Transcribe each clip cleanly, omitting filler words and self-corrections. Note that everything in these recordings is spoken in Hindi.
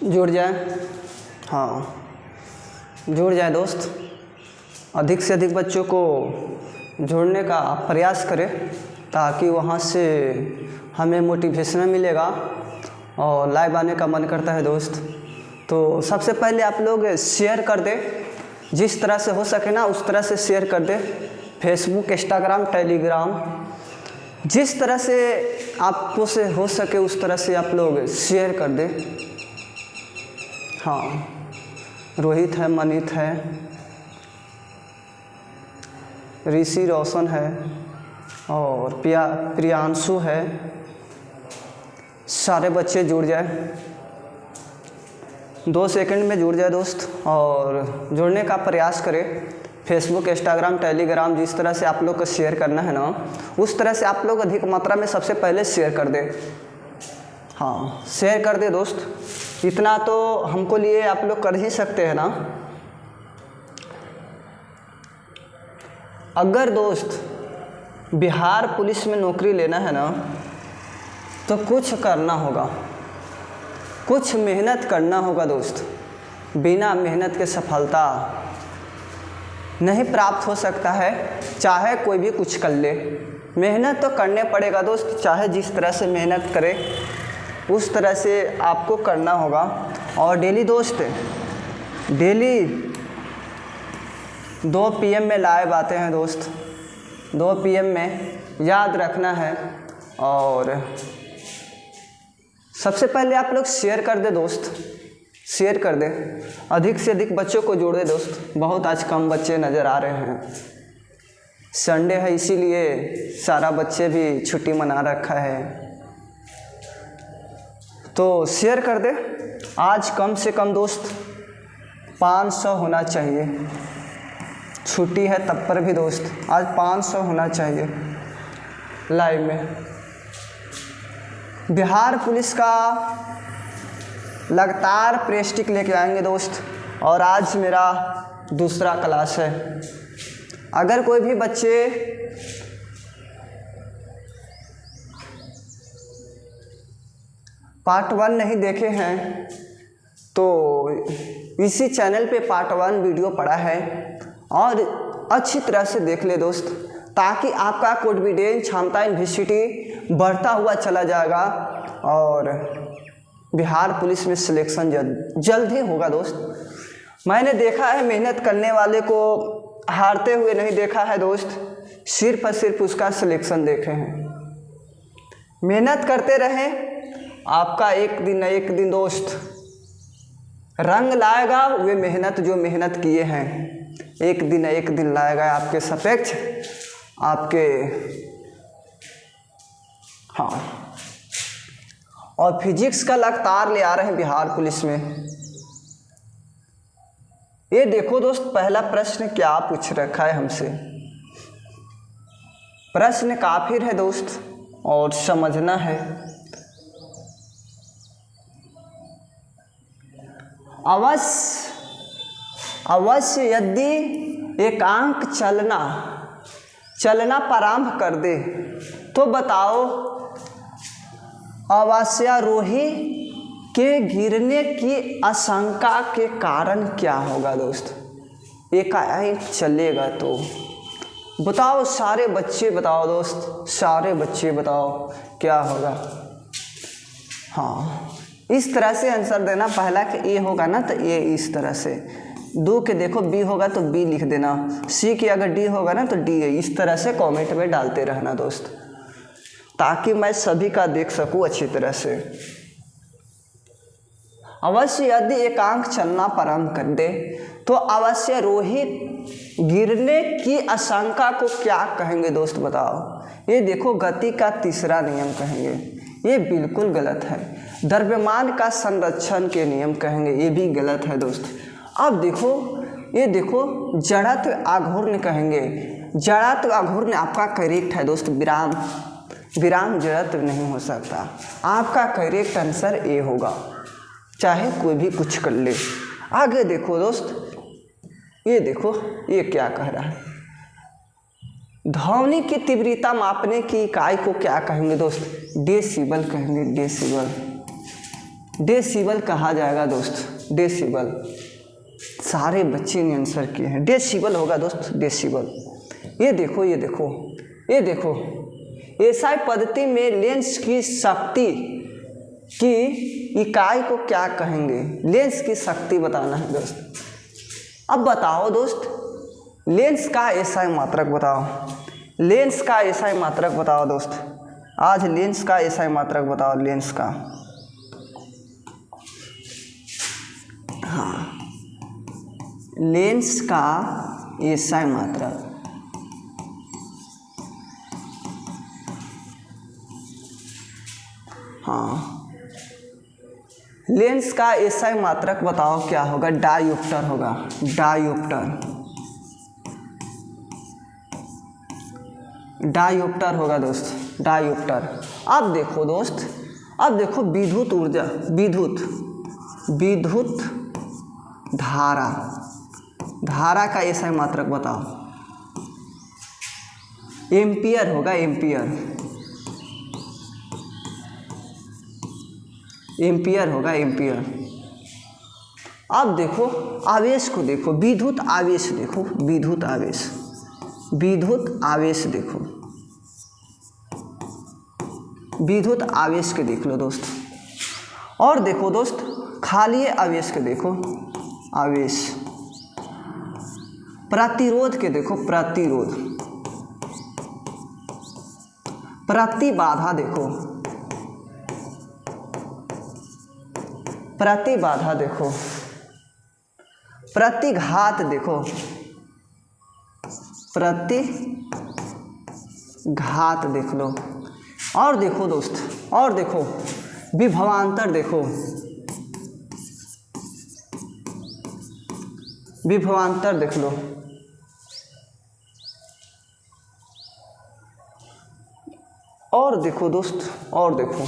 जुड़ जाए। हाँ, जुड़ जाए दोस्त। अधिक से अधिक बच्चों को जोड़ने का प्रयास करें ताकि वहाँ से हमें मोटिवेशन मिलेगा और लाइव आने का मन करता है दोस्त। तो सबसे पहले आप लोग शेयर कर दें, जिस तरह से हो सके ना उस तरह से शेयर कर दें। फेसबुक, इंस्टाग्राम, टेलीग्राम, जिस तरह से आपको से हो सके उस तरह से आप लोग शेयर कर दें। हाँ, रोहित है, मनीत है, ऋषि रोशन है और प्रियांशु है। सारे बच्चे जुड़ जाए, 2 सेकंड में जुड़ जाए दोस्त और जुड़ने का प्रयास करें। फेसबुक, इंस्टाग्राम, टेलीग्राम, जिस तरह से आप लोग को शेयर करना है ना उस तरह से आप लोग अधिक मात्रा में सबसे पहले शेयर कर दें। हाँ, शेयर कर दे दोस्त। इतना तो हमको लिए आप लोग कर ही सकते हैं ना। अगर दोस्त बिहार पुलिस में नौकरी लेना है ना तो कुछ करना होगा, कुछ मेहनत करना होगा दोस्त। बिना मेहनत के सफलता नहीं प्राप्त हो सकता है, चाहे कोई भी कुछ कर ले। मेहनत तो करने पड़ेगा दोस्त, चाहे जिस तरह से मेहनत करे उस तरह से आपको करना होगा। और डेली दोस्त, डेली 2 PM में लाइव आते हैं दोस्त। 2 PM में याद रखना है। और सबसे पहले आप लोग शेयर कर दे दोस्त, शेयर कर दे। अधिक से अधिक बच्चों को जोड़े दोस्त। बहुत आज कम बच्चे नज़र आ रहे हैं। संडे है इसीलिए सारा बच्चे भी छुट्टी मना रखा है। तो शेयर कर दे। आज कम से कम दोस्त 500 होना चाहिए। छुट्टी है तब पर भी दोस्त आज 500 होना चाहिए लाइव में। बिहार पुलिस का लगातार प्रेस्टिक लेके आएंगे दोस्त। और आज मेरा दूसरा क्लास है। अगर कोई भी बच्चे पार्ट 1 नहीं देखे हैं तो इसी चैनल पे पार्ट 1 वीडियो पड़ा है और अच्छी तरह से देख ले दोस्त, ताकि आपका कॉन्फिडेंस, क्षमता, इन्फिसिटी बढ़ता हुआ चला जाएगा और बिहार पुलिस में सिलेक्शन जल्द ही होगा दोस्त। मैंने देखा है मेहनत करने वाले को हारते हुए नहीं देखा है दोस्त, सिर्फ और सिर्फ उसका सिलेक्शन देखे हैं। मेहनत करते रहें, आपका एक दिन दोस्त रंग लाएगा। वे मेहनत जो मेहनत किए हैं एक दिन लाएगा आपके सापेक्ष, आपके। हाँ, और फिजिक्स का लगातार ले आ रहे हैं बिहार पुलिस में। ये देखो दोस्त, पहला प्रश्न क्या पूछ रखा है हमसे। प्रश्न काफिर है दोस्त और समझना है। अवश्य यदि एकांक चलना प्रारंभ कर दे तो बताओ अवश्यारोही के गिरने की आशंका के कारण क्या होगा दोस्त। एकाएक चलेगा तो बताओ, सारे बच्चे बताओ दोस्त, सारे बच्चे बताओ क्या होगा। हाँ, इस तरह से आंसर देना। पहला कि ए होगा ना तो ए इस तरह से, 2 के देखो बी होगा तो बी लिख देना, सी के अगर डी होगा ना तो डी। इस तरह से कमेंट में डालते रहना दोस्त, ताकि मैं सभी का देख सकूं अच्छी तरह से। अवश्य यदि एकांक चलना प्रारंभ कर दे तो अवश्यारोही गिरने की आशंका को क्या कहेंगे दोस्त बताओ। ये देखो, गति का तीसरा नियम कहेंगे, ये बिल्कुल गलत है। द्रव्यमान का संरक्षण के नियम कहेंगे, ये भी गलत है दोस्त। अब देखो, ये देखो, जड़त्व आघूर्ण कहेंगे। जड़त्व आघूर्ण आपका करेक्ट है दोस्त। विराम जड़त्व नहीं हो सकता। आपका करेक्ट आंसर ए होगा, चाहे कोई भी कुछ कर ले। आगे देखो दोस्त, ये देखो, ये क्या कह रहा है। ध्वनि की तीव्रता मापने की इकाई को क्या कहेंगे दोस्त। डेसिबल कहेंगे, डेसिबल। डेसिबल कहा जाएगा दोस्त, डेसिबल। सारे बच्चे ने आंसर किए हैं, डेसिबल होगा दोस्त, डेसिबल। ये देखो ये देखो ये देखो, एसआई पद्धति में लेंस की शक्ति की इकाई को क्या कहेंगे? लेंस की शक्ति बताना है दोस्त। अब बताओ दोस्त, लेंस का एसआई मात्रक बताओ, लेंस का एसआई मात्रक बताओ दोस्त। आज लेंस का एसआई मात्रक बताओ, लेंस का। हाँ, लेंस का एसआई मात्रक। हाँ, लेंस का एसआई मात्रक बताओ क्या होगा? डायोप्टर होगा, डायोप्टर, डायोप्टर होगा दोस्त, डायोप्टर। अब देखो दोस्त, अब देखो विद्युत ऊर्जा, विद्युत धारा, धारा का एसआई मात्रक बताओ। एम्पियर होगा, एम्पियर, एम्पियर होगा, एम्पियर। अब देखो आवेश को देखो, विद्युत आवेश देखो, विद्युत आवेश, विद्युत आवेश देखो, विद्युत आवेश के देख लो दोस्त। और देखो दोस्त खाली आवेश के देखो, आवेश। प्रतिरोध के देखो, प्रतिरोध, प्रतिबाधा देखो, प्रतिबाधा देखो, प्रतिघात देखो, प्रतिघात देख लो। और देखो दोस्त, और देखो विभवांतर देखो, विभवांतर देख लो। और देखो दोस्त, और देखो,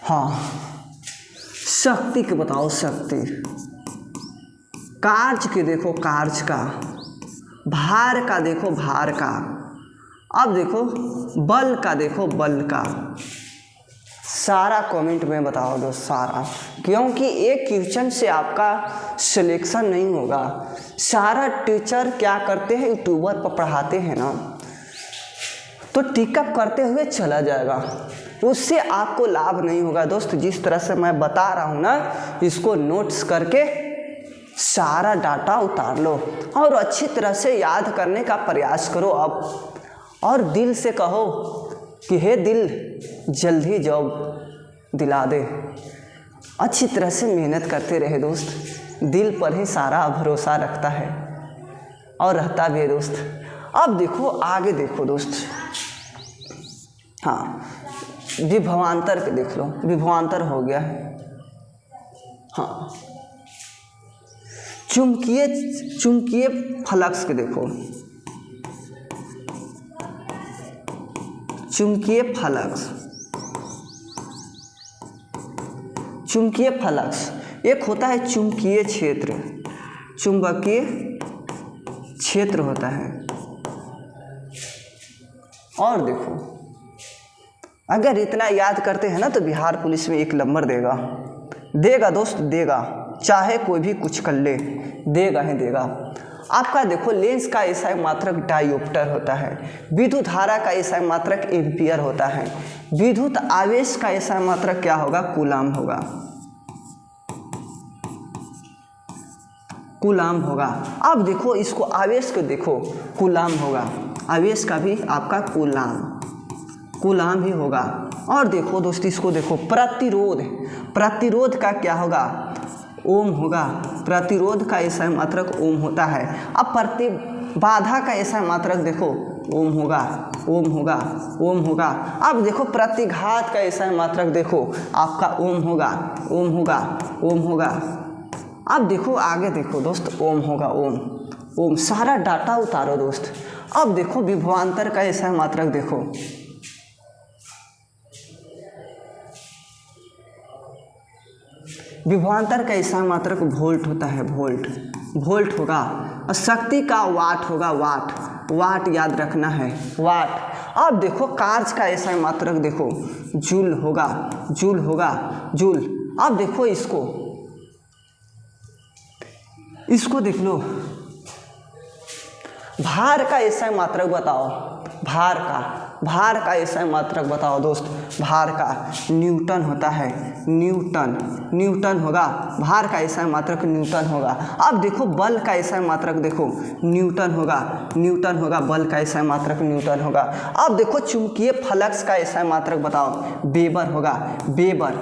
हाँ, शक्ति के बताओ, शक्ति। कार्य के देखो, कार्य का। भार का देखो, भार का। अब देखो बल का देखो, बल का। सारा कमेंट में बताओ दोस्त, सारा, क्योंकि एक क्वेश्चन से आपका सिलेक्शन नहीं होगा। सारा टीचर क्या करते हैं, यूट्यूबर पर पढ़ाते हैं ना, तो टिकअप करते हुए चला जाएगा, उससे आपको लाभ नहीं होगा दोस्त। जिस तरह से मैं बता रहा हूँ ना, इसको नोट्स करके सारा डाटा उतार लो और अच्छी तरह से याद करने का प्रयास करो अब। और दिल से कहो कि हे दिल, जल्दी जॉब दिला दे। अच्छी तरह से मेहनत करते रहे दोस्त, दिल पर ही सारा भरोसा रखता है और रहता भी है दोस्त। अब देखो आगे देखो दोस्त, हाँ, विभवांतर के देख लो, विभवांतर हो गया है। हाँ, चुंबकीय फ्लक्स के देखो, चुंबकीय फ्लक्स, चुंबकीय फ्लक्स। एक होता है चुंबकीय क्षेत्र, चुंबकीय क्षेत्र होता है। और देखो, अगर इतना याद करते हैं ना तो बिहार पुलिस में 1 नंबर देगा, देगा दोस्त, देगा, चाहे कोई भी कुछ कर ले, देगा ही देगा। आपका देखो लेंस का एसआई मात्रक डायोप्टर होता है, विद्युत धारा का एसआई मात्रक एम्पियर होता है, विद्युत आवेश का एसआई मात्रक क्या होगा, कूलाम होगा, कूलाम होगा। अब देखो इसको आवेश को देखो, कूलाम होगा, आवेश का भी आपका कूलाम, कूलाम ही होगा। और देखो दोस्त इसको देखो, प्रतिरोध, प्रतिरोध का क्या होगा, ओम होगा, प्रतिरोध का एसआई मात्रक ओम होता है। अब प्रतिबाधा का एसआई मात्रक देखो, ओम होगा, ओम होगा, ओम होगा। अब देखो प्रतिघात का एसआई मात्रक देखो, आपका ओम होगा, ओम होगा, ओम होगा। अब देखो आगे देखो दोस्त, ओम होगा, ओम, ओम। सारा डाटा उतारो दोस्त। अब देखो विभवांतर का एसआई मात्रक देखो, विभवांतर का एसआई मात्रक वोल्ट होता है, वोल्ट, वोल्ट होगा। और शक्ति का वाट होगा, वाट, वाट याद रखना है, वाट। अब देखो कार्य का ऐसा मात्रक देखो, जूल होगा, जूल होगा, जूल। अब देखो इसको देख लो, भार का ऐसा मात्रक बताओ, भार का ऐसा मात्रक बताओ दोस्त, भार का न्यूटन होता है, न्यूटन होगा, भार का ऐसा मात्रक न्यूटन होगा। अब देखो बल का ऐसा मात्रक देखो, न्यूटन होगा, बल का ऐसा मात्रक न्यूटन होगा। अब देखो चुंबकीय फ्लक्स का ऐसा मात्रक बताओ, वेबर होगा, वेबर।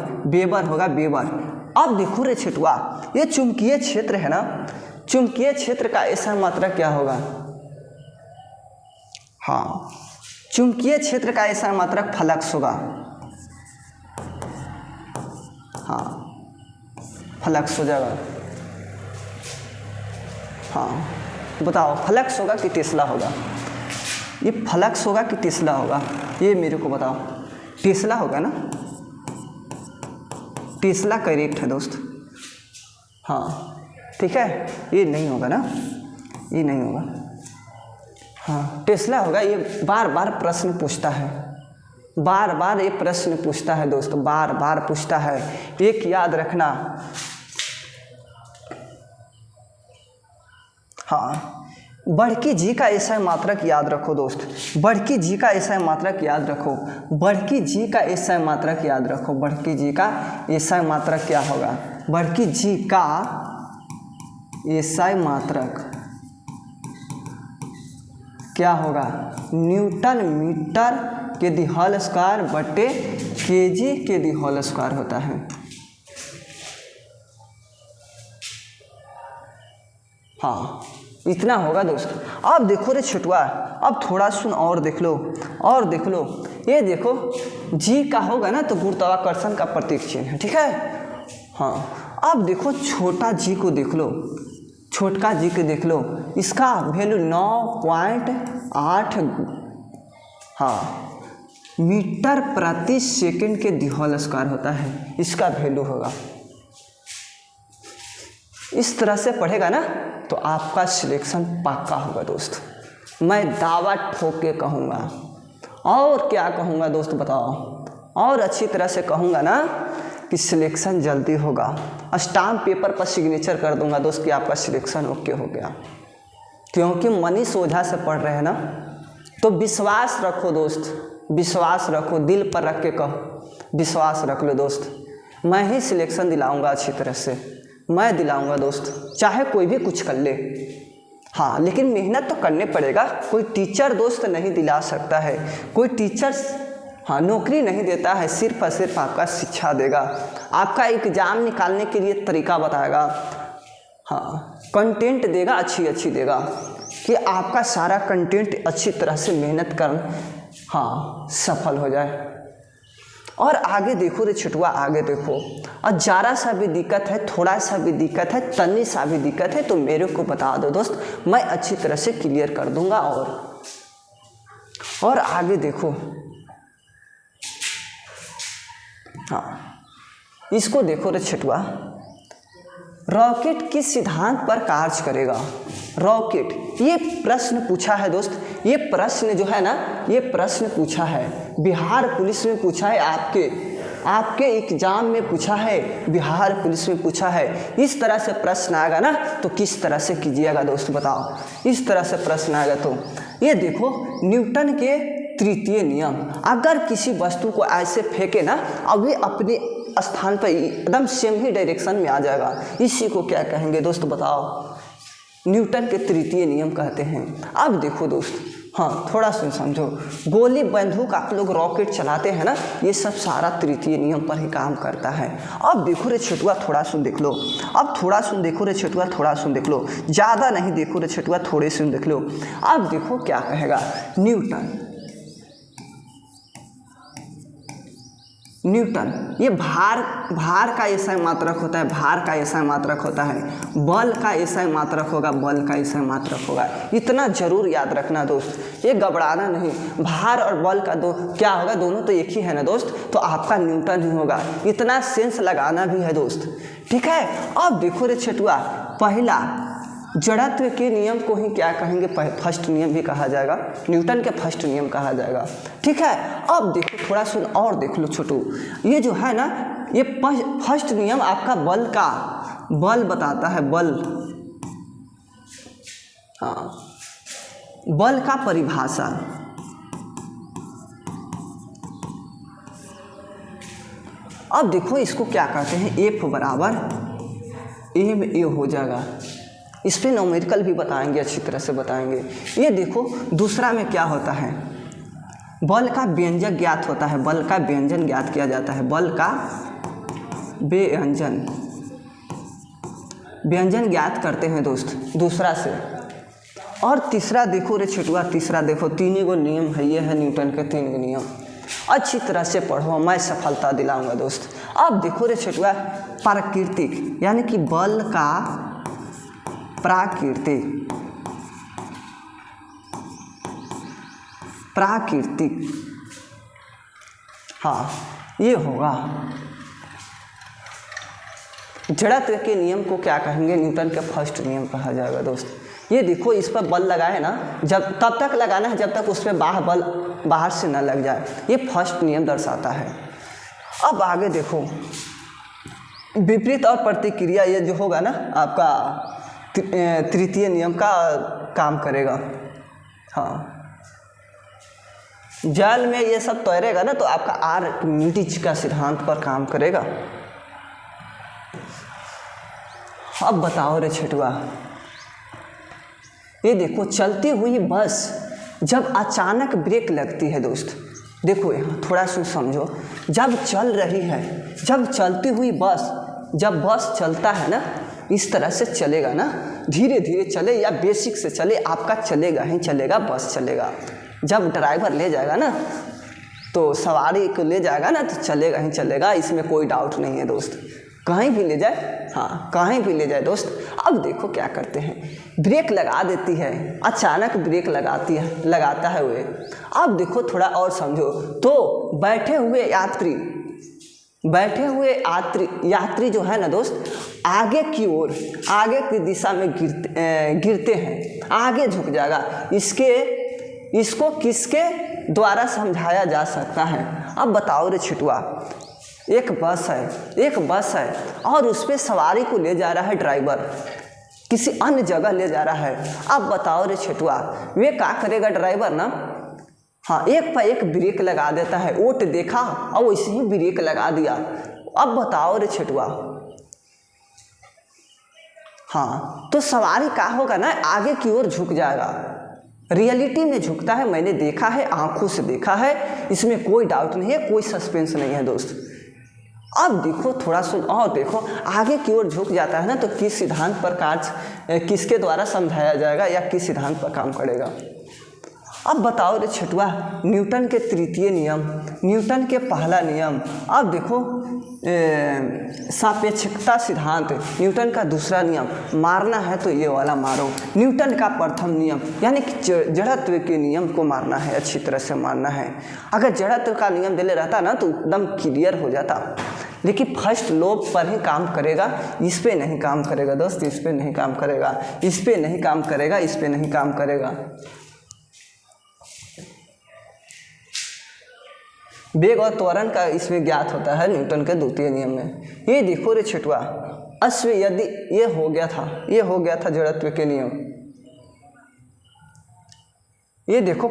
अब देखो रे छिटुआ, ये चुंबकीय क्षेत्र है ना, चुंबकीय क्षेत्र का ऐसा मात्रक क्या होगा? हाँ, चुंबकीय क्षेत्र का ऐसा मात्रक फ्लक्स होगा। हाँ, फ्लक्स हो जाएगा। हाँ बताओ, फ्लक्स होगा कि टेस्ला होगा? ये फ्लक्स होगा कि टेस्ला होगा? ये मेरे को बताओ। टेस्ला होगा ना, टेस्ला करेक्ट है दोस्त। हाँ ठीक है, ये नहीं होगा ना, ये नहीं होगा। हाँ टेस्ला होगा। ये बार बार प्रश्न पूछता है, बार बार ये प्रश्न पूछता है दोस्त, बार बार पूछता है। एक याद रखना, हाँ बढ़की जी का ऐसा मात्रक याद रखो दोस्त, बढ़की जी का ऐसा मात्रक याद रखो, बढ़की जी का ऐसा मात्रक याद रखो, बढ़की जी का ऐसा मात्रक क्या होगा? बढ़की जी का ऐसा मात्रक क्या होगा? न्यूटन मीटर के दी होल स्क्वायर बटे केजी के दी होल स्क्वायर होता है। हाँ इतना होगा दोस्त। अब देखो रे छुटवा, अब थोड़ा सुन और देख लो, और देख लो। ये देखो जी का होगा ना तो गुरुत्वाकर्षण का प्रतीक चिन्ह है, ठीक है। हाँ अब देखो छोटा जी को देख लो, छोटका जी को देख लो, इसका वैल्यू 9.8 हाँ मीटर प्रति सेकंड के दी होल स्क्वायर होता है, इसका वैल्यू होगा। इस तरह से पढ़ेगा ना तो आपका सिलेक्शन पक्का होगा दोस्त, मैं दावा ठोक के कहूँगा। और क्या कहूँगा दोस्त बताओ? और अच्छी तरह से कहूँगा ना कि सिलेक्शन जल्दी होगा। स्टाम्प पेपर पर सिग्नेचर कर दूंगा दोस्त कि आपका सिलेक्शन ओके हो गया, क्योंकि मनीष ओझा से पढ़ रहे हैं ना। तो विश्वास रखो दोस्त, विश्वास रखो, दिल पर रख के कहो, विश्वास रख लो दोस्त। मैं ही सिलेक्शन दिलाऊंगा अच्छी तरह से, मैं दिलाऊंगा दोस्त, चाहे कोई भी कुछ कर ले। हाँ लेकिन मेहनत तो करने पड़ेगा। कोई टीचर दोस्त नहीं दिला सकता है, कोई टीचर हाँ नौकरी नहीं देता है, सिर्फ और सिर्फ आपका शिक्षा देगा, आपका एग्जाम निकालने के लिए तरीका बताएगा, हाँ कंटेंट देगा, अच्छी देगा कि आपका सारा कंटेंट अच्छी तरह से मेहनत कर हाँ सफल हो जाए। और आगे देखो रे छुटवा, आगे देखो, और ज़रा सा भी दिक्कत है, थोड़ा सा भी दिक्कत है, तन्नी सा भी दिक्कत है तो मेरे को बता दो दोस्त, मैं अच्छी तरह से क्लियर कर दूंगा। और आगे देखो, हाँ इसको देखो रे छुटवा, रॉकेट किस सिद्धांत पर कार्य करेगा? रॉकेट, ये प्रश्न पूछा है दोस्त, ये प्रश्न जो है ना, ये प्रश्न पूछा है बिहार पुलिस में, पूछा है आपके एग्जाम में पूछा है, बिहार पुलिस में पूछा है। इस तरह से प्रश्न आएगा ना तो किस तरह से कीजिएगा दोस्त बताओ? इस तरह से प्रश्न आएगा तो ये देखो, न्यूटन के तृतीय नियम, अगर किसी वस्तु को ऐसे फेंके ना अब ये अपने स्थान पर एकदम सेम ही डायरेक्शन में आ जाएगा, इसी को क्या कहेंगे दोस्त बताओ? न्यूटन के तृतीय नियम कहते हैं। अब देखो दोस्त, हाँ थोड़ा सुन समझो, गोली बंदूक आप लोग रॉकेट चलाते हैं ना, ये सब सारा तृतीय नियम पर ही काम करता है। अब देखो रे छुटुआ, थोड़ा सुन देख लो, अब थोड़ा सुन देखो रे छुटुआ, थोड़ा सुन देख लो, ज़्यादा नहीं देखो रे छुटुआ, थोड़े सुन देख लो। अब देखो क्या कहेगा न्यूटन, ये भार का ऐसा मात्रक होता है, भार का ऐसा मात्रक होता है, बल का ऐसा मात्रक होगा, बल का ऐसा मात्रक होगा। इतना जरूर याद रखना दोस्त, ये घबराना नहीं। भार और बल का दो क्या होगा, दोनों तो एक ही है ना दोस्त, तो आपका न्यूटन ही होगा। इतना सेंस लगाना भी है दोस्त, ठीक है। अब देखो रे छटुआ, जड़त्व के नियम को ही क्या कहेंगे, फर्स्ट नियम भी कहा जाएगा, न्यूटन के फर्स्ट नियम कहा जाएगा। ठीक है, अब देखो थोड़ा सुन और देख लो छोटू, ये जो है ना, ये फर्स्ट नियम आपका बल का, बल बताता है, बल, हाँ, बल का परिभाषा। अब देखो इसको क्या कहते हैं, F बराबर ए में ए हो जाएगा। इस पर न्यूमेरिकल भी बताएंगे, अच्छी तरह से बताएंगे। ये देखो दूसरा में क्या होता है, बल का व्यंजक ज्ञात होता है, बल का व्यंजन ज्ञात किया जाता है, बल का व्यंजन ज्ञात करते हैं दोस्त दूसरा से। और तीसरा देखो रे छिटुआ, तीसरा देखो, 3 गो नियम है, ये है न्यूटन के 3 गो नियम। अच्छी तरह से पढ़ो, मैं सफलता दिलाऊंगा दोस्त। अब देखो रे छिटुआ, प्राकृतिक यानी कि बल का प्राकृतिक, हाँ ये होगा। जड़त्व के नियम को क्या कहेंगे, न्यूटन के फर्स्ट नियम कहा जाएगा दोस्त। ये देखो इस पर बल लगाए ना, जब तब तक लगाना है जब तक उस पर बल बाहर से न लग जाए, ये फर्स्ट नियम दर्शाता है। अब आगे देखो, विपरीत और प्रतिक्रिया, ये जो होगा ना आपका तृतीय नियम का काम करेगा। हाँ, जल में ये सब तैरेगा ना तो आपका आर्किमिडीज का सिद्धांत पर काम करेगा। अब बताओ रे छिटुआ, ये देखो चलती हुई बस जब अचानक ब्रेक लगती है दोस्त, देखो यहाँ थोड़ा सा समझो, जब चल रही है, जब चलती हुई बस, जब बस चलता है ना, इस तरह से चलेगा ना, धीरे धीरे चले या बेसिक से चले, आपका चलेगा ही चलेगा, बस चलेगा। जब ड्राइवर ले जाएगा ना तो सवारी को ले जाएगा ना तो चलेगा ही चलेगा, इसमें कोई डाउट नहीं है दोस्त, कहीं भी ले जाए, हाँ कहीं भी ले जाए दोस्त। अब देखो क्या करते हैं, ब्रेक लगा देती है, अचानक ब्रेक लगाता है वे। अब देखो थोड़ा और समझो, तो बैठे हुए यात्री जो है ना दोस्त, आगे की ओर, आगे की दिशा में गिरते हैं, आगे झुक जाएगा। इसको किसके द्वारा समझाया जा सकता है? अब बताओ रे छिटुआ, एक बस है और उस पर सवारी को ले जा रहा है ड्राइवर, किसी अन्य जगह ले जा रहा है। अब बताओ रे छिटुआ, वे क्या करेगा ड्राइवर ना, हाँ एक पर एक ब्रेक लगा देता है, ओट देखा और वैसे ही ब्रेक लगा दिया। अब बताओ रे छिटुआ, हाँ तो सवारी क्या होगा ना, आगे की ओर झुक जाएगा, रियलिटी में झुकता है, मैंने देखा है, आंखों से देखा है, इसमें कोई डाउट नहीं है, कोई सस्पेंस नहीं है दोस्त। अब देखो थोड़ा सुन और देखो, आगे की ओर झुक जाता है ना तो किस सिद्धांत पर कार्य किसके द्वारा समझाया जाएगा या किस सिद्धांत पर काम करेगा? अब बताओ रे छिटुआ, न्यूटन के तृतीय नियम, न्यूटन के पहला नियम। अब देखो सापेक्षता सिद्धांत, न्यूटन का दूसरा नियम, मारना है तो ये वाला मारो। न्यूटन का प्रथम नियम यानी कि जड़त्व के नियम को मारना है, अच्छी तरह से मारना है। अगर जड़त्व का नियम दिले रहता ना तो एकदम क्लियर हो जाता, लेकिन फर्स्ट लॉ पर ही काम करेगा, इस पे नहीं काम करेगा दोस्त, इस पे नहीं काम करेगा, इस पे नहीं काम करेगा, इस पे नहीं काम करेगा। वेग और त्वरण का इसमें ज्ञात होता है न्यूटन के द्वितीय नियम में। ये देखो रे छिटुआ, अश्व यदि ये हो गया था जड़त्व के नियम। ये देखो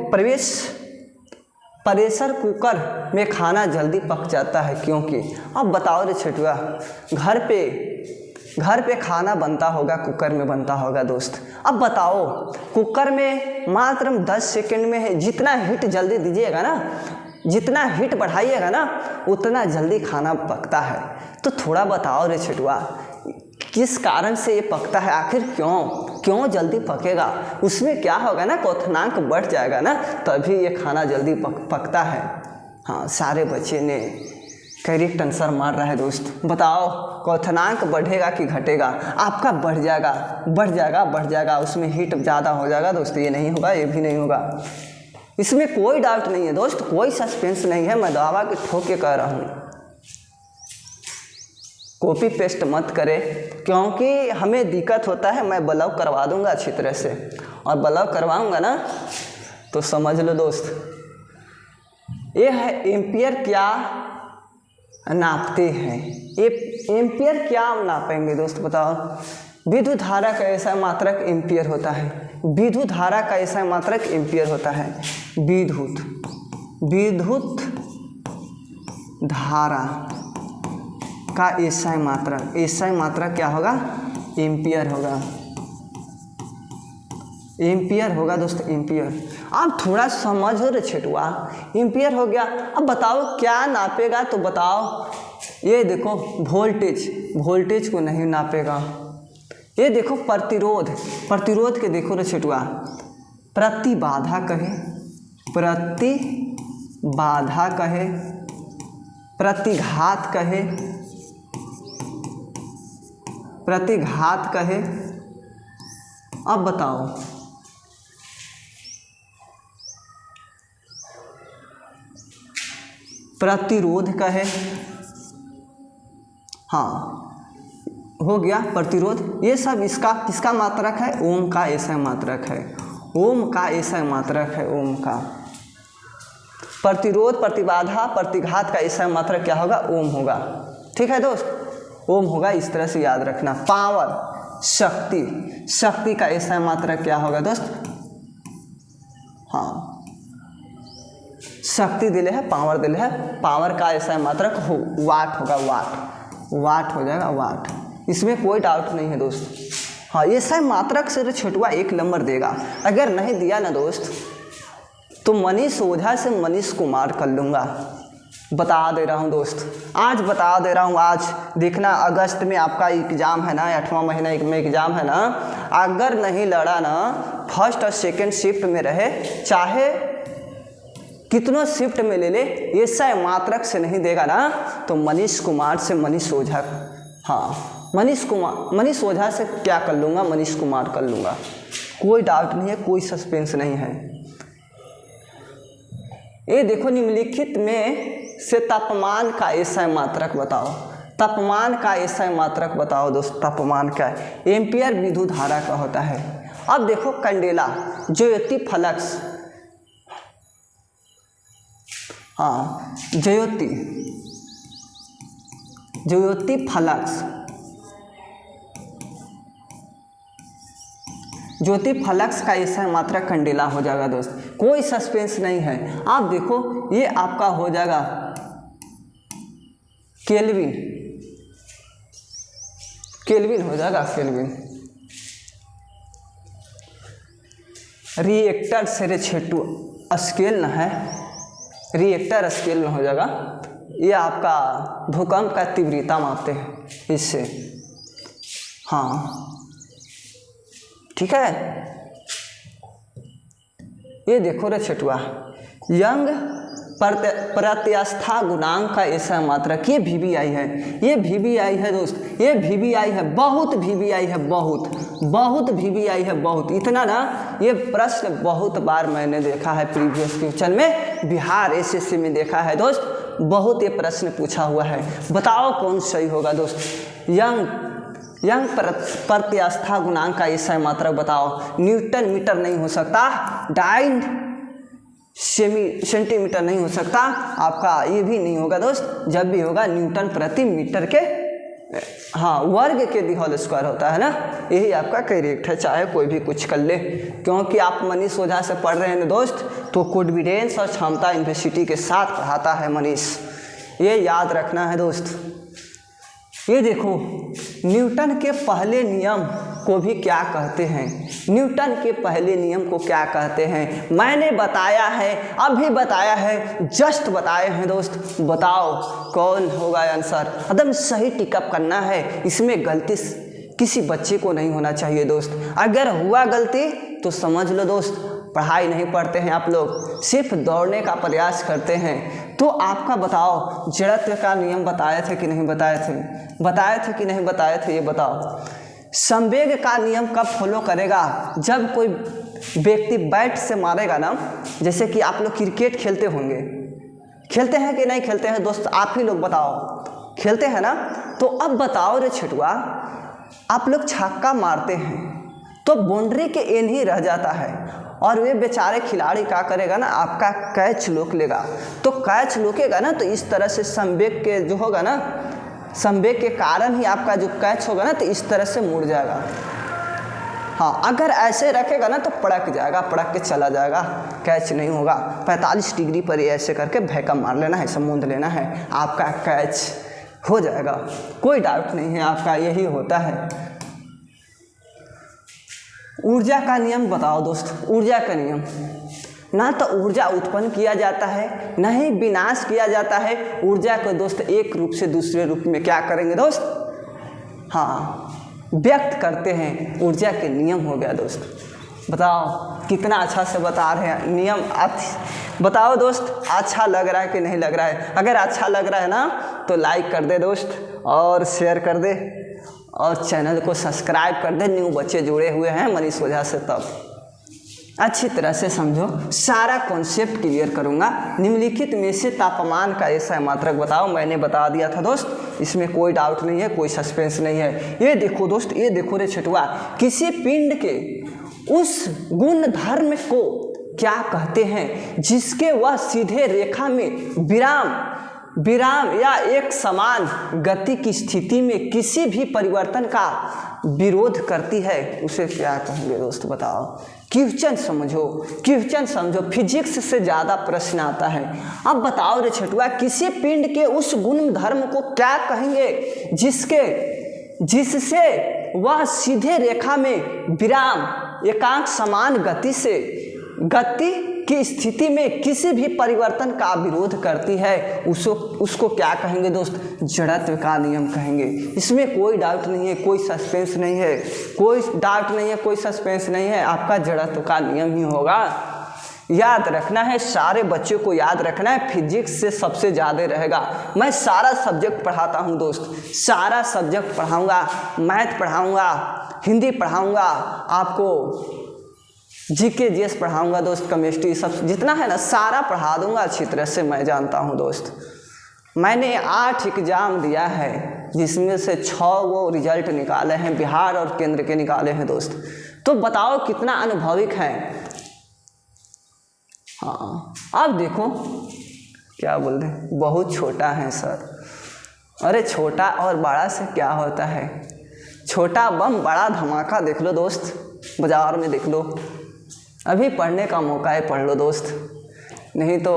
प्रेशर कुकर में खाना जल्दी पक जाता है क्योंकि, अब बताओ रे छिटुआ, घर पे खाना बनता होगा, कुकर में बनता होगा दोस्त। अब बताओ कुकर में मात्र 10 सेकंड में है, जितना हीट जल्दी दीजिएगा ना, जितना हीट बढ़ाइएगा ना उतना जल्दी खाना पकता है। तो थोड़ा बताओ रे छिटुआ, किस कारण से ये पकता है, आखिर क्यों जल्दी पकेगा? उसमें क्या होगा ना, क्वथनांक बढ़ जाएगा ना, तभी ये खाना जल्दी पकता है। हाँ सारे बच्चे ने करेक्ट आंसर मार रहा है दोस्त। बताओ क्वथनांक बढ़ेगा कि घटेगा? आपका बढ़ जाएगा, उसमें हीट ज़्यादा हो जाएगा दोस्त। ये नहीं होगा, ये भी नहीं होगा, इसमें कोई डाउट नहीं है दोस्त, कोई सस्पेंस नहीं है, मैं दावा के ठोक के कह रहा हूँ। कॉपी पेस्ट मत करें, क्योंकि हमें दिक्कत होता है। मैं ब्लॉक करवा दूंगा अच्छी तरह से, और ब्लॉक करवाऊंगा ना तो समझ लो दोस्त, ये है एम्पियर क्या नापते हैं। ये एम्पियर क्या नापेंगे दोस्त बताओ। विद्युत धारा का ऐसा मात्रक एम्पियर होता है। विद्युत धारा का ऐसा मात्रक एम्पियर होता है। विद्युत धारा का ऐसा मात्रक क्या होगा, एम्पियर होगा। एम्पियर होगा दोस्त, एम्पियर। आप थोड़ा समझो रे छेटुआ, एम्पियर हो गया। अब बताओ क्या नापेगा, तो बताओ। ये देखो वोल्टेज को नहीं नापेगा। ये देखो प्रतिरोध के देखो रे छेटुआ, प्रतिबाधा कहे, प्रतिघात कहे। अब बताओ प्रतिरोध कहे। हाँ हो गया प्रतिरोध। ये सब इसका किसका मात्रक है, ओम का ऐसा मात्रक है। ओम का ऐसा मात्रक है, ओम का। प्रतिरोध, प्रतिबाधा, प्रतिघात का ऐसा मात्रक क्या होगा, ओम होगा। ठीक है दोस्त, ओम होगा। इस तरह से याद रखना। पावर, शक्ति का ऐसा मात्रक क्या होगा दोस्त, हाँ शक्ति दिले है, पावर दिले है। पावर का ऐसा मात्रक वाट होगा, वाट हो जाएगा, वाट। इसमें कोई डाउट नहीं है दोस्त। हाँ ये सब मात्रक से छोटुआ 1 नंबर देगा। अगर नहीं दिया ना दोस्त तो मनीष ओझा से मनीष कुमार कर लूँगा। बता दे रहा हूँ दोस्त, आज बता दे रहा हूँ। आज देखना अगस्त में आपका एग्ज़ाम है ना, 8वां महीना में एग्ज़ाम है ना। अगर नहीं लड़ा ना, फर्स्ट और सेकंड शिफ्ट में रहे, चाहे कितनों शिफ्ट में ले ले, ये सब मात्रक से नहीं देगा ना तो मनीष कुमार से मनीष ओझा, हाँ मनीष ओझा से क्या कर लूँगा, मनीष कुमार कर लूँगा। कोई डाउट नहीं है, कोई सस्पेंस नहीं है। ये देखो निम्नलिखित में से तापमान का ऐसा मात्रक बताओ। तापमान का ऐसा मात्रक बताओ दोस्त। तापमान का एम्पियर विद्युत धारा का होता है। अब देखो कैंडेला, ज्योति फ्लक्स, हाँ ज्योति फ्लक्स, ज्योति फ्लक्स का ऐसा मात्रक कैंडेला हो जाएगा दोस्त। कोई सस्पेंस नहीं है। आप देखो ये आपका हो जाएगा केल्विन हो जाएगा, केल्विन। रिएक्टर से छेटू स्केल न है, रिएक्टर स्केल न हो जाएगा। ये आपका भूकंप का तीव्रता मापते हैं इससे, हाँ ठीक है। ये देखो रे छेटुआ, यंग प्रत्यास्था गुणांक का ऐसा मात्रक, ये VBI है, ये VBI है दोस्त, ये VBI है, बहुत VBI है, बहुत VBI है, बहुत। इतना ना ये प्रश्न बहुत बार मैंने देखा है, प्रीवियस क्वेश्चन में बिहार SSC में देखा है दोस्त, बहुत ये प्रश्न पूछा हुआ है। बताओ कौन सही होगा दोस्त। यंग प्रत्यास्था गुणांक का ऐसा मात्रक बताओ। न्यूटन मीटर नहीं हो सकता, डाइन सेंटीमीटर नहीं हो सकता, आपका ये भी नहीं होगा दोस्त। जब भी होगा न्यूटन प्रति मीटर के, हाँ वर्ग के दी होल स्क्वायर होता है ना, यही आपका करेक्ट है। चाहे कोई भी कुछ कर ले, क्योंकि आप मनीष ओझा से पढ़ रहे हैं ना दोस्त, तो कॉन्फिडेंस और क्षमता यूनिवर्सिटी के साथ पढ़ाता है मनीष, ये याद रखना है दोस्त। ये देखो न्यूटन के पहले नियम को भी क्या कहते हैं, न्यूटन के पहले नियम को क्या कहते हैं, मैंने बताया है, अभी बताया है, जस्ट बताए हैं दोस्त। बताओ कौन होगा आंसर। एकदम सही टिकअप करना है, इसमें गलती किसी बच्चे को नहीं होना चाहिए दोस्त। अगर हुआ गलती तो समझ लो दोस्त, पढ़ाई नहीं पढ़ते हैं आप लोग, सिर्फ दौड़ने का प्रयास करते हैं। तो आपका बताओ, जड़त्व का नियम बताए थे कि नहीं बताए थे, बताए थे कि नहीं बताए थे, ये बताओ। संवेग का नियम कब फॉलो करेगा, जब कोई व्यक्ति बैट से मारेगा ना, जैसे कि आप लोग क्रिकेट खेलते होंगे, खेलते हैं कि नहीं खेलते हैं दोस्त, आप ही लोग बताओ। खेलते हैं ना। तो अब बताओ रे छुटुआ, आप लोग छक्का मारते हैं तो बाउंड्री के एंड ही रह जाता है और वे बेचारे खिलाड़ी क्या करेगा ना, आपका कैच रोक लेगा। तो कैच रोकेगा ना तो इस तरह से संवेग के जो होगा ना, संवेग के कारण ही आपका जो कैच होगा ना तो इस तरह से मुड़ जाएगा। हाँ, अगर ऐसे रखेगा ना तो पड़क जाएगा, पड़क के चला जाएगा, कैच नहीं होगा। 45 डिग्री पर ये ऐसे करके भैका मार लेना है, समूंद लेना है, आपका कैच हो जाएगा, कोई डाउट नहीं है, आपका यही होता है। ऊर्जा का नियम बताओ दोस्त। ऊर्जा का नियम, ना तो ऊर्जा उत्पन्न किया जाता है ना ही विनाश किया जाता है। ऊर्जा को दोस्त एक रूप से दूसरे रूप में क्या करेंगे दोस्त, हाँ, व्यक्त करते हैं। ऊर्जा के नियम हो गया दोस्त। बताओ कितना अच्छा से बता रहे हैं नियम। बताओ दोस्त, अच्छा लग रहा है कि नहीं लग रहा है? अगर अच्छा लग रहा है ना तो लाइक कर दे दोस्त, और शेयर कर दे, और चैनल को सब्सक्राइब कर दे। न्यू बच्चे जुड़े हुए हैं मनीष ओझा से, तब अच्छी तरह से समझो। सारा कॉन्सेप्ट क्लियर करूंगा। निम्नलिखित में से तापमान का ऐसा मात्रक बताओ। मैंने बता दिया था दोस्त, इसमें कोई डाउट नहीं है, कोई सस्पेंस नहीं है। ये देखो दोस्त, ये देखो रे छुटुआ, किसी पिंड के उस गुण धर्म को क्या कहते हैं जिसके वह सीधे रेखा में विराम या एक समान गति की स्थिति में किसी भी परिवर्तन का विरोध करती है, उसे क्या कहेंगे दोस्त? बताओ। क्वेश्चन समझो, क्वेश्चन समझो, फिजिक्स से ज़्यादा प्रश्न आता है। अब बताओ रे छुटुआ, किसी पिंड के उस गुण धर्म को क्या कहेंगे जिससे वह सीधे रेखा में विराम एकांक समान गति की स्थिति में किसी भी परिवर्तन का विरोध करती है, उसको क्या कहेंगे दोस्त? जड़त्व का नियम कहेंगे। इसमें कोई डाउट नहीं है, कोई सस्पेंस नहीं है, कोई डाउट नहीं है, कोई सस्पेंस नहीं है, आपका जड़त्व का नियम ही होगा। याद रखना है, सारे बच्चों को याद रखना है, फिजिक्स से सबसे ज़्यादा रहेगा। मैं सारा सब्जेक्ट पढ़ाता हूँ दोस्त, सारा सब्जेक्ट पढ़ाऊँगा, मैथ पढ़ाऊँगा, हिंदी पढ़ाऊँगा, आपको जीके जीएस पढ़ाऊँगा दोस्त, केमिस्ट्री, सब जितना है ना सारा पढ़ा दूँगा अच्छी तरह से। मैं जानता हूँ दोस्त, मैंने 8 एग्ज़ाम दिया है जिसमें से 6 वो रिजल्ट निकाले हैं, बिहार और केंद्र के निकाले हैं दोस्त। तो बताओ कितना अनुभविक है। हाँ, अब देखो क्या बोल रहे, बहुत छोटा है सर। अरे छोटा और बड़ा से क्या होता है? छोटा बम बड़ा धमाका देख लो दोस्त, बाजार में देख लो। अभी पढ़ने का मौका है, पढ़ लो दोस्त, नहीं तो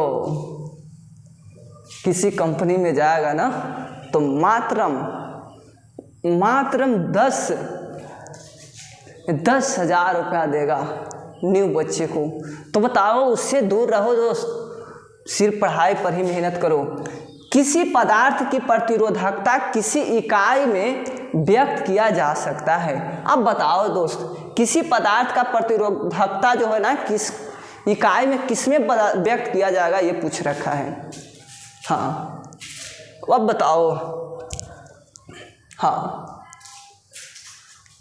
किसी कंपनी में जाएगा ना तो मात्रम 10,000 रुपया देगा न्यू बच्चे को। तो बताओ, उससे दूर रहो दोस्त, सिर्फ पढ़ाई पर ही मेहनत करो। किसी पदार्थ की प्रतिरोधकता किसी इकाई में व्यक्त किया जा सकता है। अब बताओ दोस्त, किसी पदार्थ का प्रतिरोधकता जो है ना किस इकाई में किसमें व्यक्त किया जाएगा, ये पूछ रखा है। हाँ, अब बताओ। हाँ,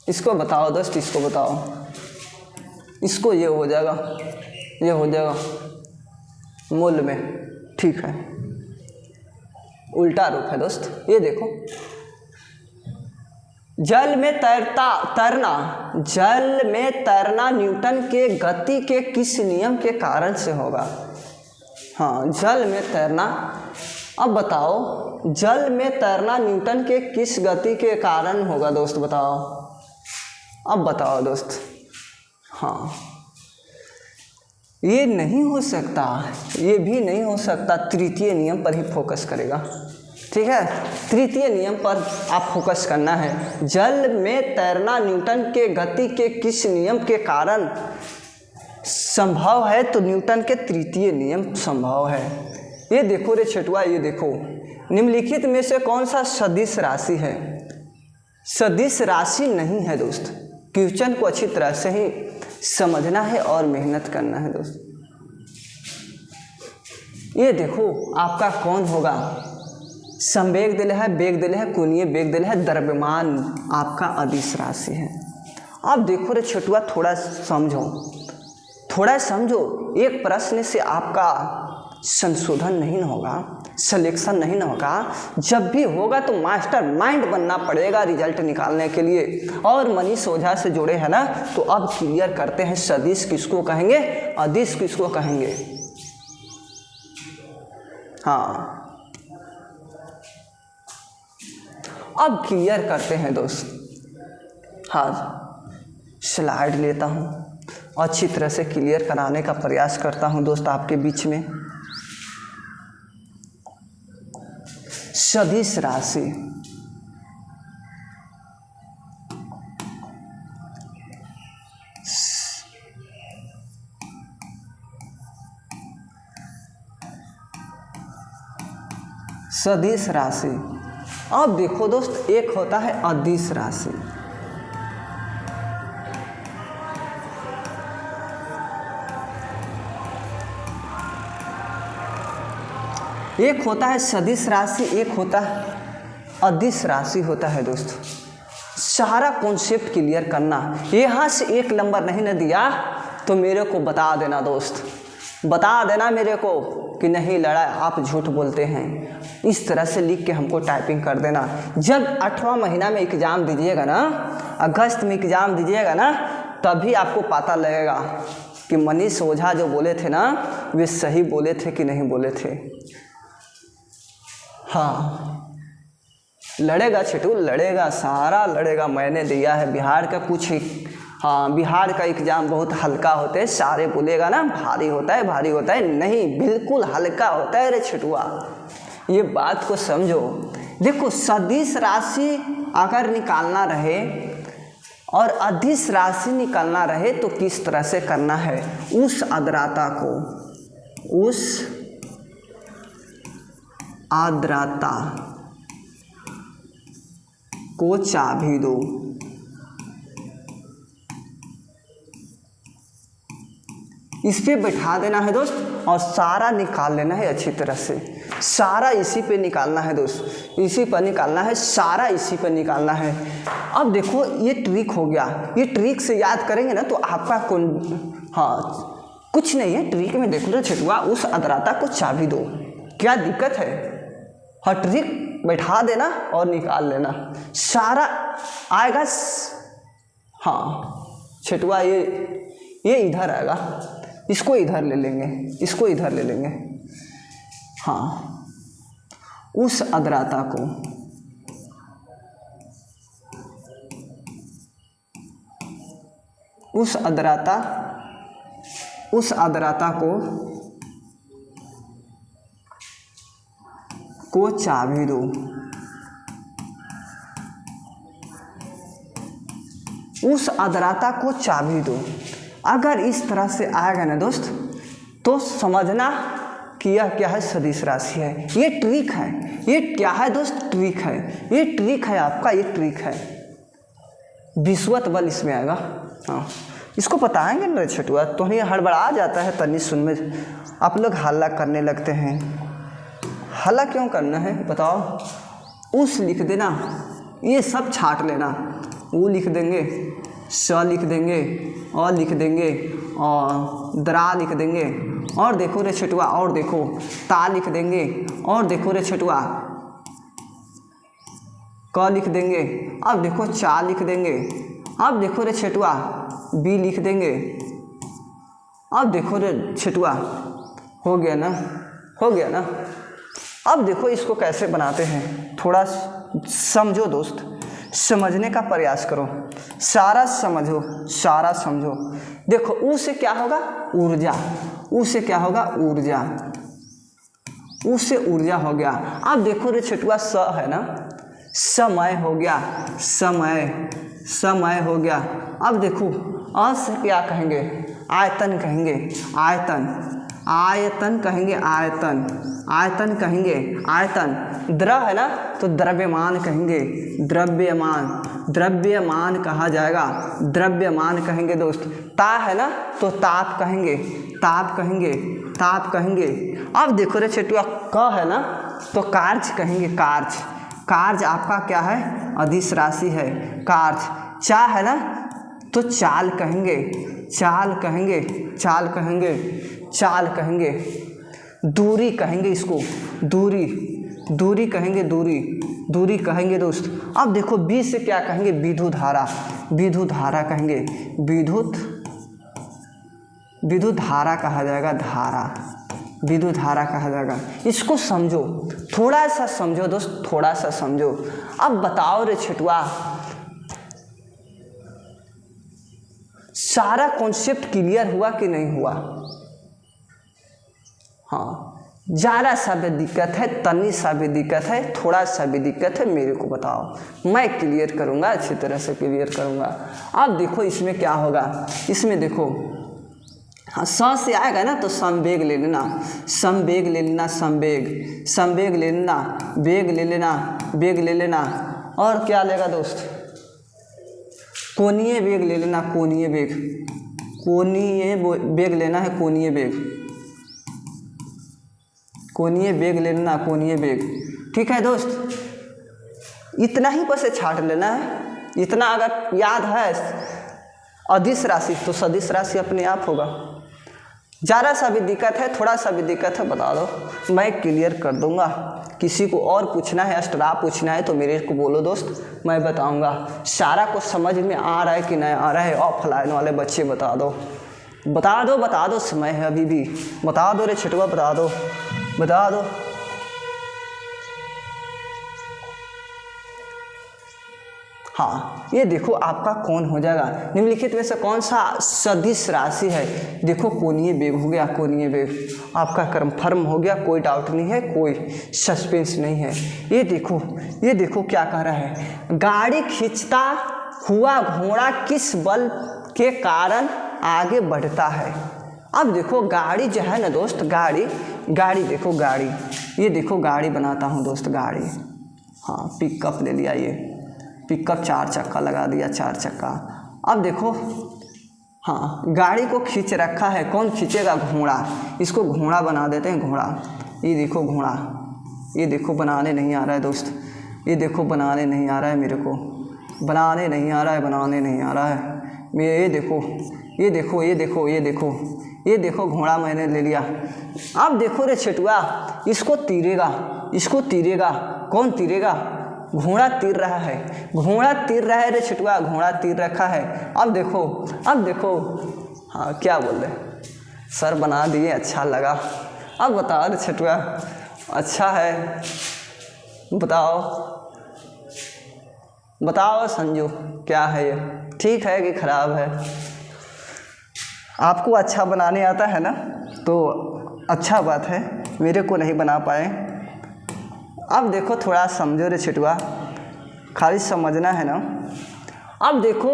इसको बताओ दोस्त, इसको बताओ, इसको ये हो जाएगा, ये हो जाएगा मूल में, ठीक है, उल्टा रूप है दोस्त। ये देखो, जल में तैरना न्यूटन के गति के किस नियम के कारण से होगा? हाँ, जल में तैरना। अब बताओ, जल में तैरना न्यूटन के किस गति के कारण होगा दोस्त? बताओ, अब बताओ दोस्त। हाँ, ये नहीं हो सकता, ये भी नहीं हो सकता, तृतीय नियम पर ही फोकस करेगा, ठीक है? तृतीय नियम पर आप फोकस करना है। जल में तैरना न्यूटन के गति के किस नियम के कारण संभव है? तो न्यूटन के तृतीय नियम संभव है। ये देखो रे छुटुआ, ये देखो, निम्नलिखित में से कौन सा सदिश राशि है? सदिश राशि नहीं है दोस्त। क्वेश्चन को अच्छी तरह से ही समझना है और मेहनत करना है दोस्त। ये देखो, आपका कौन होगा? संवेग दिले है, वेग दिले है, कोणीय वेग दिले है, द्रव्यमान आपका अदिश राशि है। अब देखो रे छुटुआ, थोड़ा समझो। एक प्रश्न से आपका संशोधन नहीं ना होगा, सिलेक्शन नहीं ना होगा। जब भी होगा तो मास्टर माइंड बनना पड़ेगा रिजल्ट निकालने के लिए। और मनीष ओझा से जुड़े हैं ना, तो अब क्लियर करते हैं सदिश किसको कहेंगे, अदिश किसको कहेंगे। हाँ, अब क्लियर करते हैं दोस्त। हाँ, स्लाइड लेता हूँ, अच्छी तरह से क्लियर कराने का प्रयास करता हूँ दोस्त आपके बीच में। सदिश राशि, सदिश राशि। अब देखो दोस्त, एक होता है अदिश राशि। एक होता है सदिश राशि, एक होता है अदिश राशि होता है दोस्त। सारा कॉन्सेप्ट क्लियर करना। यहाँ से एक नंबर नहीं न दिया तो मेरे को बता देना दोस्त, बता देना मेरे को कि नहीं लड़ा, आप झूठ बोलते हैं। इस तरह से लिख के हमको टाइपिंग कर देना। जब 8वां महीना में एग्ज़ाम दीजिएगा ना, अगस्त में एग्ज़ाम दीजिएगा ना, तभी आपको पता लगेगा कि मनीष ओझा जो बोले थे ना, वे सही बोले थे कि नहीं बोले थे। हाँ, लड़ेगा छिटू, लड़ेगा, सारा लड़ेगा। मैंने दिया है बिहार का कुछ ही। हाँ, बिहार का एग्ज़ाम बहुत हल्का होता है। सारे बोलेगा ना भारी होता है, भारी होता है, नहीं, बिल्कुल हल्का होता है रे छिटुआ, ये बात को समझो। देखो, सदिश राशि अगर निकालना रहे और अदिश राशि निकालना रहे तो किस तरह से करना है। उस आर्द्रता को, उस आर्द्रता को चाबी दो। इस पे बैठा देना है दोस्त और सारा निकाल लेना है अच्छी तरह से। सारा इसी पे निकालना है दोस्त, इसी पर निकालना है, सारा इसी पर निकालना है। अब देखो, ये ट्रिक हो गया। ये ट्रिक से याद करेंगे ना तो आपका हाँ, कुछ नहीं है ट्रिक में। देखो तो छिटुआ, उस आर्द्रता को चाबी दो, क्या दिक्कत है। हाँ, ट्रिक बैठा देना और निकाल लेना, सारा आएगा। हाँ छिटुआ, ये इधर आएगा, इसको इधर ले लेंगे, इसको इधर ले लेंगे। हाँ, उस आर्द्रता को, उस आर्द्रता को चाबी दो। उस आर्द्रता को चाबी दो। अगर इस तरह से आएगा ना दोस्त, तो समझना कि यह क्या है, सदिश राशि है। ये ट्रिक है। ये क्या है दोस्त, ट्रिक है। ये ट्रिक है आपका, ये ट्रिक है। विश्वत बल इसमें आएगा। हाँ, इसको बताएंगे ना छोटुआ, तो ये हड़बड़ा जाता है तनी सुन में। आप लोग हल्ला करने लगते हैं। हल्ला क्यों करना है बताओ। उस लिख देना, ये सब छाट लेना। वो लिख देंगे, स लिख देंगे, अ लिख देंगे, और दरा लिख देंगे, और देखो रे छटुआ, और देखो ता लिख देंगे, और देखो रे छटुआ क लिख देंगे। अब देखो चा लिख देंगे। अब देखो रे छटुआ बी लिख देंगे। अब देखो रे छटुआ, हो गया ना, हो गया ना। अब देखो इसको कैसे बनाते हैं, थोड़ा समझो दोस्त, समझने का प्रयास करो, सारा समझो, सारा समझो। देखो ऊ से क्या होगा, ऊर्जा। ऊ से क्या होगा, ऊर्जा। ऊ से ऊर्जा हो गया। अब देखो रे छटुआ स है ना, समय हो गया, समय, समय हो गया। अब देखो अ से क्या कहेंगे, आयतन कहेंगे, आयतन, आयतन कहेंगे, आयतन, आयतन कहेंगे, आयतन। द्रव है ना तो द्रव्यमान कहेंगे, द्रव्यमान, द्रव्यमान कहा जाएगा, द्रव्यमान कहेंगे दोस्त। ता है ना तो ताप कहेंगे, ताप कहेंगे, ताप कहेंगे। अब देखो रे छटुआ क है ना तो कार्य कहेंगे, कार्य। कार्य आपका क्या है, अदिश राशि है, कार्य। चा है ना तो चाल कहेंगे, चाल कहेंगे, चाल कहेंगे, चाल कहेंगे। दूरी कहेंगे इसको, दूरी, दूरी कहेंगे, दूरी, दूरी कहेंगे दोस्त। अब देखो बी से क्या कहेंगे, विद्युत धारा, विद्युत धारा कहेंगे, विद्युत, विद्युत धारा कहा जाएगा, धारा, विद्युत धारा कहा जाएगा। इसको समझो, थोड़ा सा समझो दोस्त, थोड़ा सा समझो। अब बताओ रे छिटुआ, सारा कॉन्सेप्ट क्लियर हुआ कि नहीं हुआ? हाँ, ज़्यादा सा भी दिक्कत है, तनी सा भी दिक्कत है, थोड़ा सा भी दिक्कत है, मेरे को बताओ, मैं क्लियर करूँगा, अच्छी तरह से क्लियर करूँगा। अब देखो इसमें क्या होगा, इसमें देखो, हाँ स से आएगा ना तो संवेग ले लेना, संवेग ले लेना, संवेग, संवेग ले लेना, वेग ले लेना, वेग ले लेना, और क्या लेगा दोस्त, कोणीय वेग ले लेना, कोणीय वेग, कोणीय वेग लेना है, कोणीय वेग, कोणीय वेग ले लेना, कोणीय वेग। ठीक है दोस्त, इतना ही बस छाट लेना है। इतना अगर याद है अदिश राशि तो सदिश राशि अपने आप होगा। ज़्यादा सा भी दिक्कत है, थोड़ा सा भी दिक्कत है, बता दो, मैं क्लियर कर दूंगा। किसी को और पूछना है, एक्स्ट्रा पूछना है तो मेरे को बोलो दोस्त, मैं बताऊंगा। सारा कुछ समझ में आ रहा है कि नहीं आ रहा है, ऑफलाइन वाले बच्चे बता दो, बता दो, बता दो, समय है अभी भी, बता दो रे छिटुआ, बता दो, बता दो। हाँ, ये देखो आपका कौन हो जाएगा, निम्नलिखित में से कौन सा सदिश राशि है? देखो कोणीय वेग हो गया, कोणीय वेग आपका कंफर्म हो गया, कोई डाउट नहीं है, कोई सस्पेंस नहीं है। ये देखो, ये देखो क्या कह रहा है, गाड़ी खींचता हुआ घोड़ा किस बल के कारण आगे बढ़ता है? अब देखो गाड़ी जो है ना दोस्त, गाड़ी, गाड़ी देखो, गाड़ी, ये देखो गाड़ी बनाता हूँ दोस्त, गाड़ी, हाँ पिकअप ले लिया, ये पिकअप 4 चक्का लगा दिया, 4 चक्का। अब देखो, हाँ गाड़ी को खींच रखा है, कौन खींचेगा? घोड़ा, इसको घोड़ा बना देते हैं, घोड़ा, ये देखो घोड़ा, ये देखो बनाने नहीं आ रहा है दोस्त, ये देखो बनाने नहीं आ रहा है मेरे को, बनाने नहीं आ रहा है, बनाने नहीं आ रहा है मेरे, ये देखो, ये देखो, ये देखो, ये देखो, ये देखो घोड़ा मैंने ले लिया। अब देखो रे छिटुआ, इसको तीरेगा, इसको तीरेगा, कौन तीरेगा? घोड़ा तीर रहा है, घोड़ा तीर रहा है रे छिटुआ, घोड़ा तीर रखा है। अब देखो, अब देखो, हाँ क्या बोल रहे सर, बना दिए, अच्छा लगा। अब बताओ रे छिटुआ, अच्छा है, बताओ, बताओ संजू, क्या है ये, ठीक है कि खराब है? आपको अच्छा बनाने आता है ना, तो अच्छा बात है, मेरे को नहीं बना पाए। अब देखो थोड़ा समझो रे छिटुआ, खाली समझना है ना। अब देखो,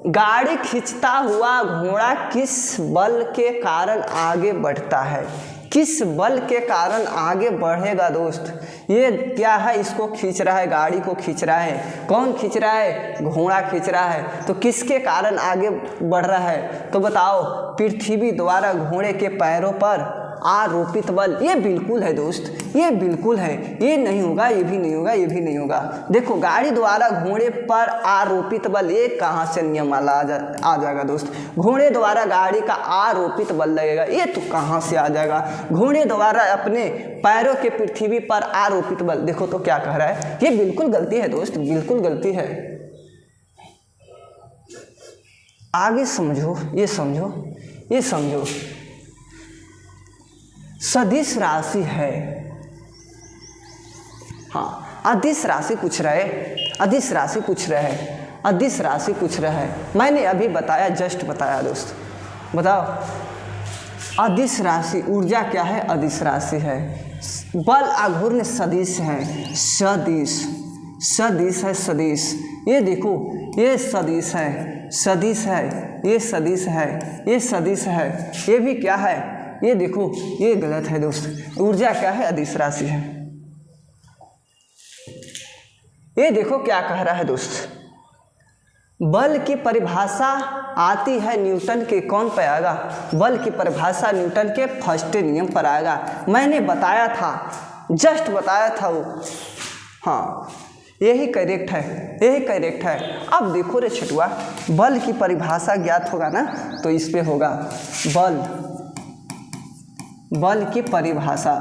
गाड़ी खींचता हुआ घोड़ा किस बल के कारण आगे बढ़ता है? किस बल के कारण आगे बढ़ेगा दोस्त? ये क्या है, इसको खींच रहा है, गाड़ी को खींच रहा है, कौन खींच रहा है? घोड़ा खींच रहा है, तो किसके कारण आगे बढ़ रहा है? तो बताओ, पृथ्वी द्वारा घोड़े के पैरों पर आरोपित बल। ये बिल्कुल है दोस्त, ये बिल्कुल है, ये नहीं होगा, ये भी नहीं होगा, ये भी नहीं होगा। देखो गाड़ी द्वारा घोड़े पर आरोपित बल, ये कहाँ से नियम आ जाएगा दोस्त? घोड़े द्वारा गाड़ी का आरोपित बल लगेगा, ये तो कहाँ से आ जाएगा? घोड़े द्वारा अपने पैरों के पृथ्वी पर आरोपित बल। देखो तो क्या कह रहा है, ये बिल्कुल गलती है दोस्त, बिल्कुल गलती है। आगे समझो, ये समझो, ये समझो, सदिश राशि है, हाँ अदिश राशि पूछ रहे, अदिश राशि पूछ रहे हैं, अदिश राशि पूछ रहे हैं। मैंने अभी बताया, जस्ट बताया दोस्त, बताओ अदिश राशि, ऊर्जा क्या है? अदिश राशि है। बल आघूर्ण सदिश है, सदिश, सदिश है, सदिश, ये देखो ये सदिश है, सदिश है, ये सदिश है, ये सदिश है, ये भी क्या है? ये देखो, ये गलत है दोस्त, ऊर्जा क्या है? अदिश राशि है। ये देखो क्या कह रहा है दोस्त, बल की परिभाषा आती है न्यूटन के, कौन पे आएगा? बल की परिभाषा न्यूटन के फर्स्ट नियम पर आएगा। मैंने बताया था, जस्ट बताया था वो, हाँ यही करेक्ट है, यही करेक्ट है। अब देखो रे छिटुआ, बल की परिभाषा ज्ञात होगा ना, तो इस पे होगा बल बल की परिभाषा,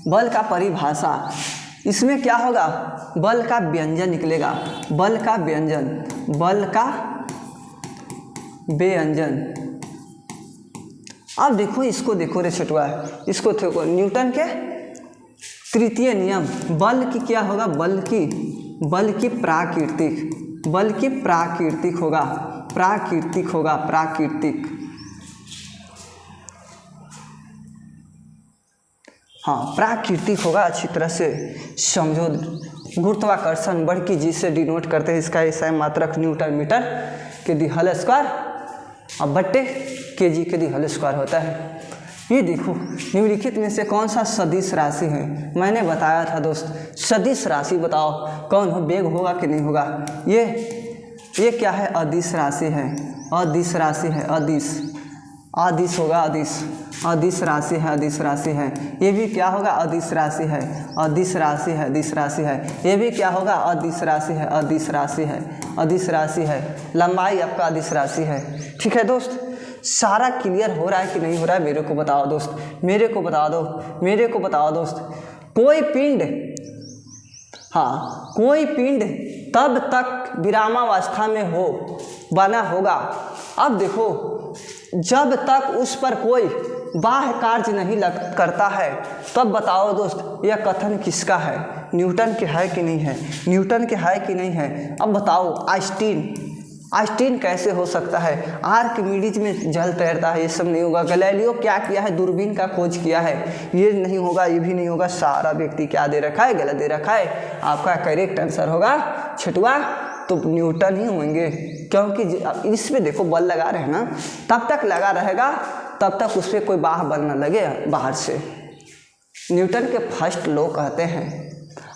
बल का परिभाषा, इसमें क्या होगा, बल का व्यंजन निकलेगा, बल का व्यंजन, बल का व्यंजन। अब देखो इसको, देखो रे छटुआ, इसको देखो, न्यूटन के तृतीय नियम, बल की क्या होगा, बल की प्राकृतिक, बल की प्राकृतिक होगा, प्राकृतिक होगा, प्राकृतिक। हाँ, प्राकृतिक होगा, अच्छी तरह से समझो। गुरुत्वाकर्षण बल की जी से डिनोट करते हैं, इसका ऐसा मात्रक न्यूटन मीटर के दी होल स्क्वायर और बट्टे के जी के दी होल स्क्वायर होता है। ये देखो निम्नलिखित में से कौन सा सदिश राशि है, मैंने बताया था दोस्त, सदिश राशि बताओ कौन हो, वेग होगा कि नहीं होगा। ये क्या है, अदिश राशि है, अदिश राशि है, अदिश होगा, अदिश राशि है, अदिश राशि है। ये भी क्या होगा, अदिश राशि है, अदिश राशि है, अदिश राशि है। ये भी क्या होगा, अदिश राशि है, अदिश राशि है, अदिश राशि है। लंबाई आपका अदिश राशि है। ठीक है दोस्त, सारा क्लियर हो रहा है कि नहीं हो रहा है, मेरे को बताओ दोस्त, मेरे को बता दो, मेरे को बताओ दोस्त। कोई पिंड, हाँ, कोई पिंड तब तक विरामावस्था में बना होगा। अब देखो, जब तक उस पर कोई बाह्य कार्य नहीं करता है, तब बताओ दोस्त यह कथन किसका है, न्यूटन के है कि नहीं है, न्यूटन के है कि नहीं है। अब बताओ, आइंस्टीन कैसे हो सकता है, आर्किमिडीज में जल तैरता है, ये सब नहीं होगा। गैलीलियो क्या किया है, दूरबीन का खोज किया है, ये नहीं होगा, ये भी नहीं होगा। सारा व्यक्ति क्या दे रखा है, गलत दे रखा है। आपका करेक्ट आंसर होगा छठवा तो न्यूटन ही होंगे, क्योंकि इसमें देखो बल लगा रहे हैं ना, तब तक लगा रहेगा तब तक उस पर कोई बाह्य बल न लगे बाहर से। न्यूटन के फर्स्ट लॉ कहते हैं।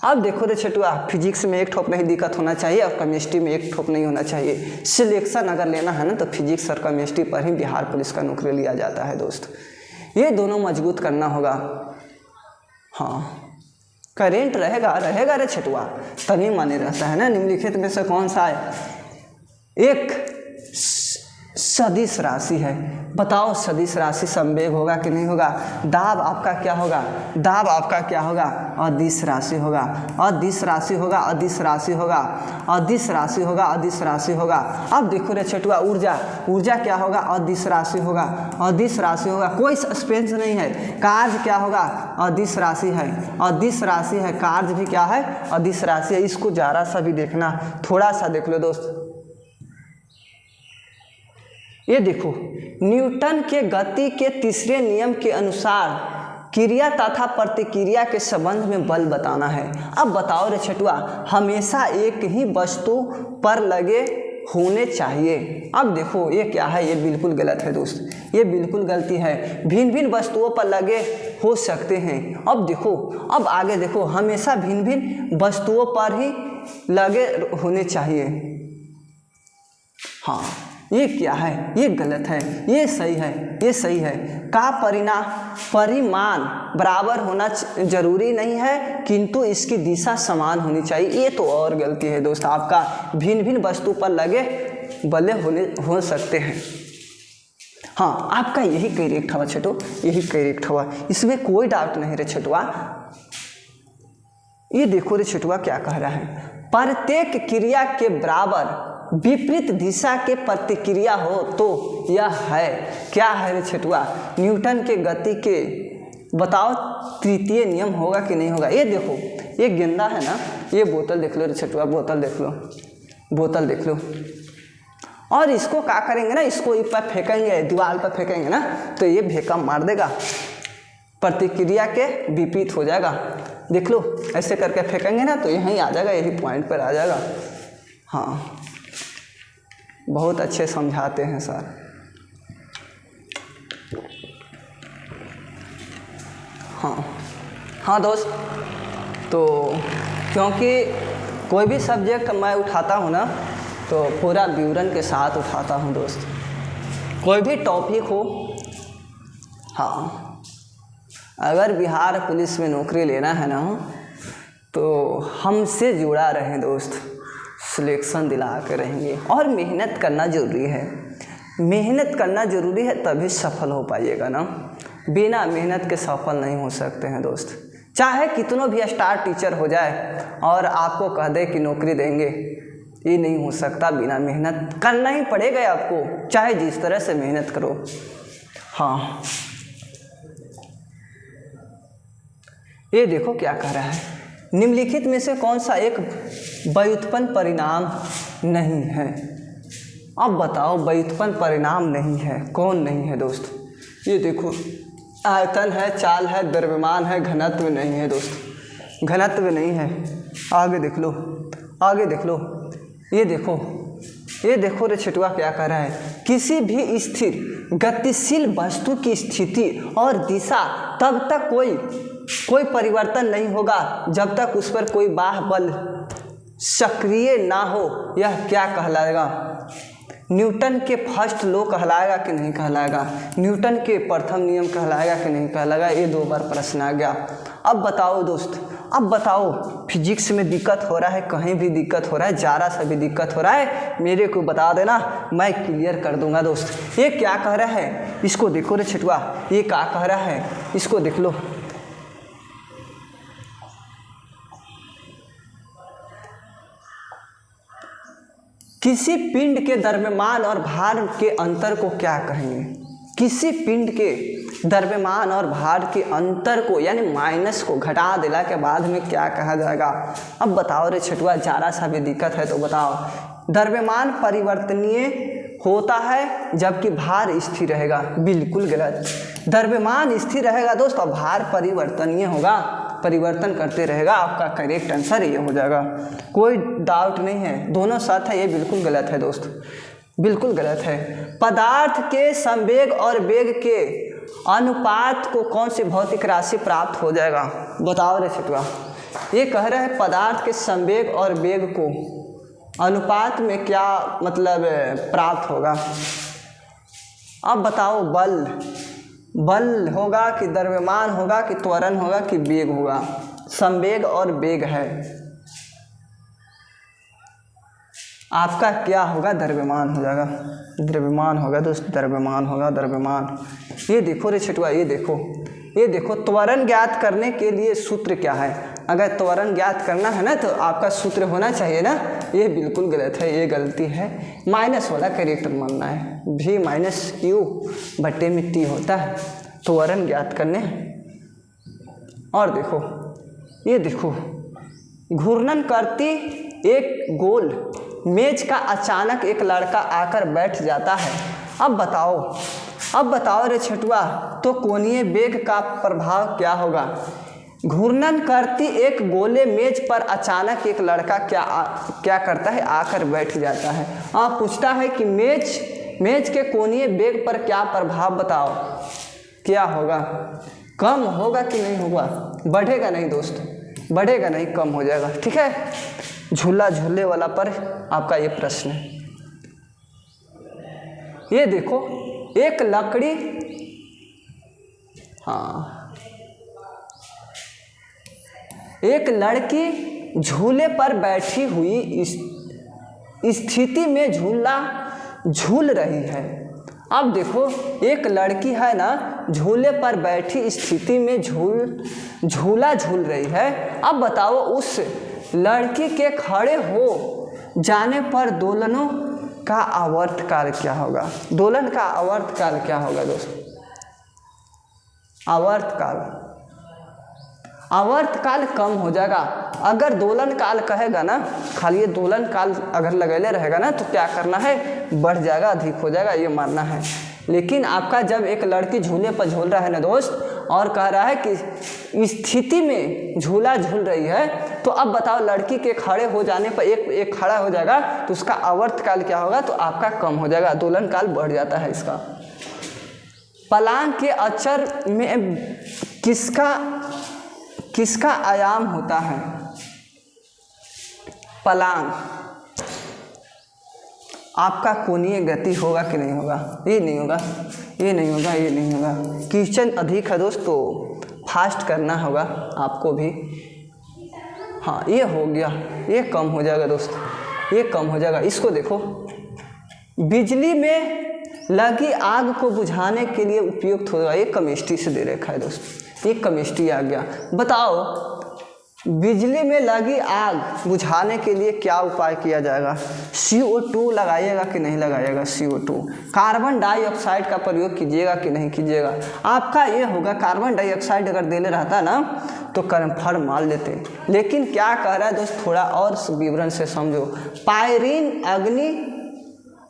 अब देखो रे छटुआ, फिजिक्स में एक ठोप नहीं दिक्कत होना चाहिए और केमिस्ट्री में एक ठोप नहीं होना चाहिए। सिलेक्शन अगर लेना है ना तो फिजिक्स और केमिस्ट्री पर ही बिहार पुलिस का नौकरी लिया जाता है दोस्त। ये दोनों मजबूत करना होगा। हाँ, करेंट रहेगा रे छटुआ, तभी माने रहता है ना। निम्नलिखित में से कौन सा है, एक सदिश राशि है, बताओ सदिश राशि संवेग होगा कि नहीं होगा। दाब आपका क्या होगा, दाब आपका क्या होगा, अदिश राशि होगा, अदिश राशि होगा, अदिश राशि होगा, अदिश राशि होगा, अदिश राशि होगा। अब देखो रे छटुआ, ऊर्जा क्या होगा, अदिश राशि होगा, अदिश राशि होगा, कोई सस्पेंस नहीं है। कार्य क्या होगा, अदिश राशि है, अदिश राशि है, कार्य भी क्या है, अदिश राशि है। इसको जरा सा भी देखना, थोड़ा सा देख लो दोस्त। ये देखो, न्यूटन के गति के तीसरे नियम के अनुसार क्रिया तथा प्रतिक्रिया के संबंध में बल बताना है। अब बताओ रे छटुआ, हमेशा एक ही वस्तु पर लगे होने चाहिए। अब देखो ये क्या है, ये बिल्कुल गलत है दोस्त, ये बिल्कुल गलती है। भिन्न भिन्न वस्तुओं पर लगे हो सकते हैं। अब देखो, अब आगे देखो, हमेशा भिन्न भिन्न वस्तुओं पर ही लगे होने चाहिए। हाँ, ये क्या है, ये गलत है, ये सही है, ये सही है। का परिमाण बराबर होना जरूरी नहीं है, किंतु इसकी दिशा समान होनी चाहिए। ये तो और गलती है दोस्त आपका। भिन्न भिन्न वस्तु पर लगे बले हो सकते हैं। हाँ, आपका यही करेक्ट हुआ छठो, यही करेक्ट हुआ, इसमें कोई डाउट नहीं रे छठुआ। ये देखो रे छठुआ क्या कह रहा है, प्रत्येक क्रिया के बराबर विपरीत दिशा के प्रतिक्रिया हो तो यह है, क्या है रे छटुआ, न्यूटन के गति के बताओ तृतीय नियम होगा कि नहीं होगा। ये देखो, ये गेंदा है ना, ये बोतल देख लो रे छटुआ, बोतल देख लो, बोतल देख लो। और इसको क्या करेंगे ना, इसको इस पर फेंकेंगे, दीवार पर फेंकेंगे ना तो ये भेका मार देगा, प्रतिक्रिया के विपरीत हो जाएगा। देख लो, ऐसे करके फेंकेंगे ना तो यहीं आ जाएगा, यही पॉइंट पर आ जाएगा। हाँ, बहुत अच्छे समझाते हैं सर। हाँ दोस्त, तो क्योंकि कोई भी सब्जेक्ट मैं उठाता हूँ ना तो पूरा विवरण के साथ उठाता हूँ दोस्त, कोई भी टॉपिक हो। हाँ, अगर बिहार पुलिस में नौकरी लेना है ना तो हमसे जुड़ा रहें दोस्त, सिलेक्शन दिला के रहेंगे और मेहनत करना ज़रूरी है। मेहनत करना ज़रूरी है तभी सफल हो पाइएगा ना, बिना मेहनत के सफल नहीं हो सकते हैं दोस्त। चाहे कितनों भी स्टार टीचर हो जाए और आपको कह दे कि नौकरी देंगे, ये नहीं हो सकता, बिना मेहनत करना ही पड़ेगा आपको, चाहे जिस तरह से मेहनत करो। हाँ, ये देखो क्या कह रहा है, निम्नलिखित में से कौन सा एक व्युत्पन्न परिणाम नहीं है। अब बताओ व्युत्पन्न परिणाम नहीं है, कौन नहीं है दोस्त। ये देखो, आयतन है, चाल है, द्रव्यमान है, घनत्व नहीं है दोस्त, घनत्व नहीं है। आगे देख लो, आगे देख लो, ये देखो, ये देखो रे छिटुआ क्या कह रहा है, किसी भी स्थिर गतिशील वस्तु की स्थिति और दिशा तब तक कोई परिवर्तन नहीं होगा जब तक उस पर कोई बाह्य बल सक्रिय ना हो। यह क्या कहलाएगा, न्यूटन के फर्स्ट लॉ कहलाएगा कि नहीं कहलाएगा, न्यूटन के प्रथम नियम कहलाएगा कि नहीं कहलाएगा। ये 2 बार प्रश्न आ गया। अब बताओ दोस्त, अब बताओ, फिजिक्स में दिक्कत हो रहा है, कहीं भी दिक्कत हो रहा है, ज़रा सा भी दिक्कत हो रहा है, मेरे को बता देना, मैं क्लियर कर दूंगा दोस्त। ये क्या कह रहा है, इसको देखो रे छिटुआ, ये क्या कह रहा है, इसको देख लो। किसी पिंड के द्रव्यमान और भार के अंतर को क्या कहेंगे, किसी पिंड के द्रव्यमान और भार के अंतर को, यानी माइनस को घटा देला के बाद में क्या कहा जाएगा। अब बताओ रे छठुआ, ज़रा सा भी दिक्कत है तो बताओ। द्रव्यमान परिवर्तनीय होता है जबकि भार स्थिर रहेगा, बिल्कुल गलत। द्रव्यमान स्थिर रहेगा दोस्त और भार परिवर्तनीय होगा, परिवर्तन करते रहेगा। आपका करेक्ट आंसर ये हो जाएगा, कोई डाउट नहीं है, दोनों साथ है, ये बिल्कुल गलत है दोस्त, बिल्कुल गलत है। पदार्थ के संवेग और वेग के अनुपात को कौन सी भौतिक राशि प्राप्त हो जाएगा, बताओ रे छिटुआ। ये कह रहे हैं पदार्थ के संवेग और वेग को अनुपात में क्या मतलब प्राप्त होगा। अब बताओ, बल होगा कि द्रव्यमान होगा कि त्वरण होगा कि वेग होगा। संवेग और वेग है, आपका क्या होगा, द्रव्यमान हो जाएगा, द्रव्यमान होगा दोस्त, द्रव्यमान होगा, द्रव्यमान। ये देखो रे छिटुआ, ये देखो, ये देखो, त्वरण ज्ञात करने के लिए सूत्र क्या है। अगर त्वरण ज्ञात करना है ना तो आपका सूत्र होना चाहिए ना, ये बिल्कुल गलत है, ये गलती है। माइनस वाला करेक्ट मानना है, v माइनस क्यू बट्टे में t होता है त्वरण ज्ञात करने। और देखो, ये देखो, घूर्णन करती एक गोल मेज का अचानक एक लड़का आकर बैठ जाता है। अब बताओ रे छठुआ, तो कोणीय वेग का प्रभाव क्या होगा। घूर्णन करती एक गोले मेज पर अचानक एक लड़का क्या करता है, आकर बैठ जाता है। आप पूछता है कि मेज के कोणीय वेग पर क्या प्रभाव बताओ, क्या होगा, कम होगा कि नहीं होगा, बढ़ेगा नहीं दोस्त, बढ़ेगा नहीं, कम हो जाएगा। ठीक है, झूला झूले वाला पर आपका ये प्रश्न है। ये देखो, एक लकड़ी, हाँ, एक लड़की झूले पर बैठी हुई स्थिति में झूल रही है। अब देखो, एक लड़की है ना, झूले पर बैठी स्थिति में झूला झूल रही है। अब बताओ, उस लड़की के खड़े हो जाने पर दोलनों का आवर्तकाल क्या होगा। दोलन का आवर्तकाल क्या होगा दोस्तों, आवर्तकाल कम हो जाएगा। अगर दोलन काल कहेगा ना, खाली ये दोलन काल अगर लगेले रहेगा ना तो क्या करना है, बढ़ जाएगा, अधिक हो जाएगा, ये मानना है। लेकिन आपका जब एक लड़की झूले पर झूल रहा है ना दोस्त, और कह रहा है कि स्थिति में झूला झूल रही है, तो अब बताओ, लड़की के खड़े हो जाने पर एक खड़ा हो जाएगा तो उसका आवर्तकाल क्या होगा, तो आपका कम हो जाएगा, दोलन काल बढ़ जाता है इसका। पलांग के अचर में किसका आयाम होता है। पलांग आपका कोणीय गति होगा कि नहीं होगा, ये नहीं होगा, ये नहीं होगा, ये नहीं होगा। क्वेश्चन अधिक है दोस्त, तो फास्ट करना होगा आपको भी। हाँ, ये हो गया, ये कम हो जाएगा दोस्त, ये कम हो जाएगा। इसको देखो, बिजली में लगी आग को बुझाने के लिए उपयुक्त होगा। ये केमिस्ट्री से दे रखा है दोस्त, ये केमिस्ट्री आ गया। बताओ बिजली में लगी आग बुझाने के लिए क्या उपाय किया जाएगा? CO2 लगाइएगा कि नहीं लगाइएगा? CO2। कार्बन डाइऑक्साइड का प्रयोग कीजिएगा कि नहीं कीजिएगा? आपका ये होगा कार्बन डाइऑक्साइड अगर देले रहता ना तो कन्फर्म मान लेते, लेकिन क्या कह रहा है दोस्त, थोड़ा और विवरण से समझो। पायरीन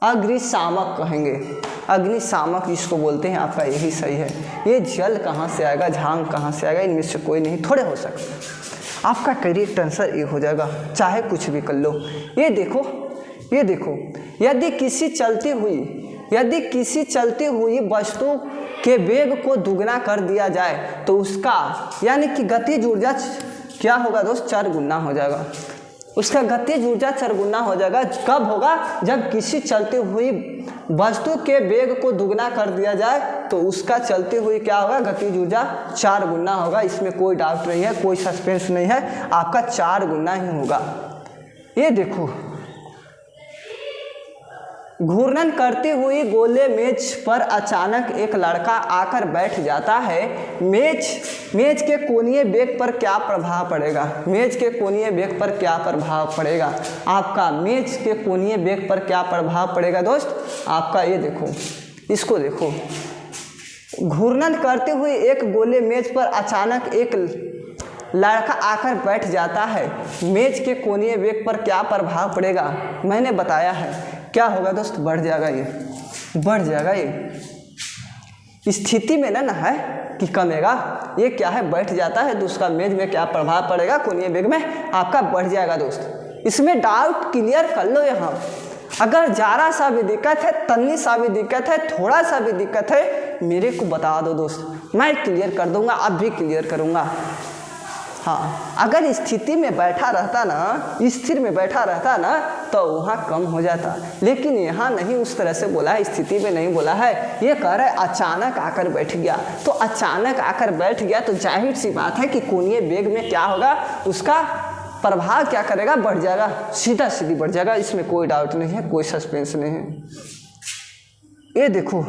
अग्निशामक कहेंगे, अग्निशामक जिसको बोलते हैं, आपका यही सही है। ये जल कहाँ से आएगा, झांग कहाँ से आएगा? इनमें से कोई नहीं, थोड़े हो सकते। आपका करेक्ट आंसर ये हो जाएगा, चाहे कुछ भी कर लो। ये देखो, ये देखो, यदि किसी चलती हुई वस्तु के वेग को दुगना कर दिया जाए तो उसका यानी कि गतिज ऊर्जा क्या होगा दोस्त? 4 गुना हो जाएगा। उसका गतिज ऊर्जा 4 गुना हो जाएगा। कब होगा? जब किसी चलती हुई वस्तु के वेग को दुगना कर दिया जाए तो उसका चलती हुई क्या होगा? गतिज ऊर्जा 4 गुना होगा। इसमें कोई डाउट नहीं है, कोई सस्पेंस नहीं है, आपका 4 गुना ही होगा। ये देखो, घूर्णन करती हुई गोले मेज पर अचानक एक लड़का आकर बैठ जाता है। मेज के कोणीय वेग पर क्या प्रभाव पड़ेगा? मेज के कोणीय वेग पर क्या प्रभाव पड़ेगा? आपका मेज के कोणीय वेग पर क्या प्रभाव पड़ेगा दोस्त? आपका ये देखो, इसको देखो, घूर्णन करते हुए एक गोले मेज पर अचानक एक लड़का आकर बैठ जाता है। मेज के कोणीय वेग पर क्या प्रभाव पड़ेगा? मैंने बताया है, क्या होगा दोस्त? बढ़ जाएगा, ये बढ़ जाएगा। ये स्थिति में ना है कि कमेगा, ये क्या है? बैठ जाता है तो उसका मेज में क्या प्रभाव पड़ेगा? कोणीय वेग में आपका बढ़ जाएगा दोस्त। इसमें डाउट क्लियर कर लो। यहाँ अगर ज़रा सा भी दिक्कत है, तन्नी सा भी दिक्कत है, थोड़ा सा भी दिक्कत है, मेरे को बता दो दोस्त, मैं क्लियर कर दूंगा, अब भी क्लियर करूँगा। हाँ, अगर स्थिति में बैठा रहता ना, स्थिर में बैठा रहता ना तो वहाँ कम हो जाता, लेकिन यहाँ नहीं उस तरह से बोला है, स्थिति में नहीं बोला है। ये कह रहा है अचानक आकर बैठ गया, तो अचानक आकर बैठ गया तो जाहिर सी बात है कि कोणीय वेग में क्या होगा? उसका प्रभाव क्या करेगा? बढ़ जाएगा, सीधा सीधी बढ़ जाएगा। इसमें कोई डाउट नहीं है, कोई सस्पेंस नहीं है। ये देखो,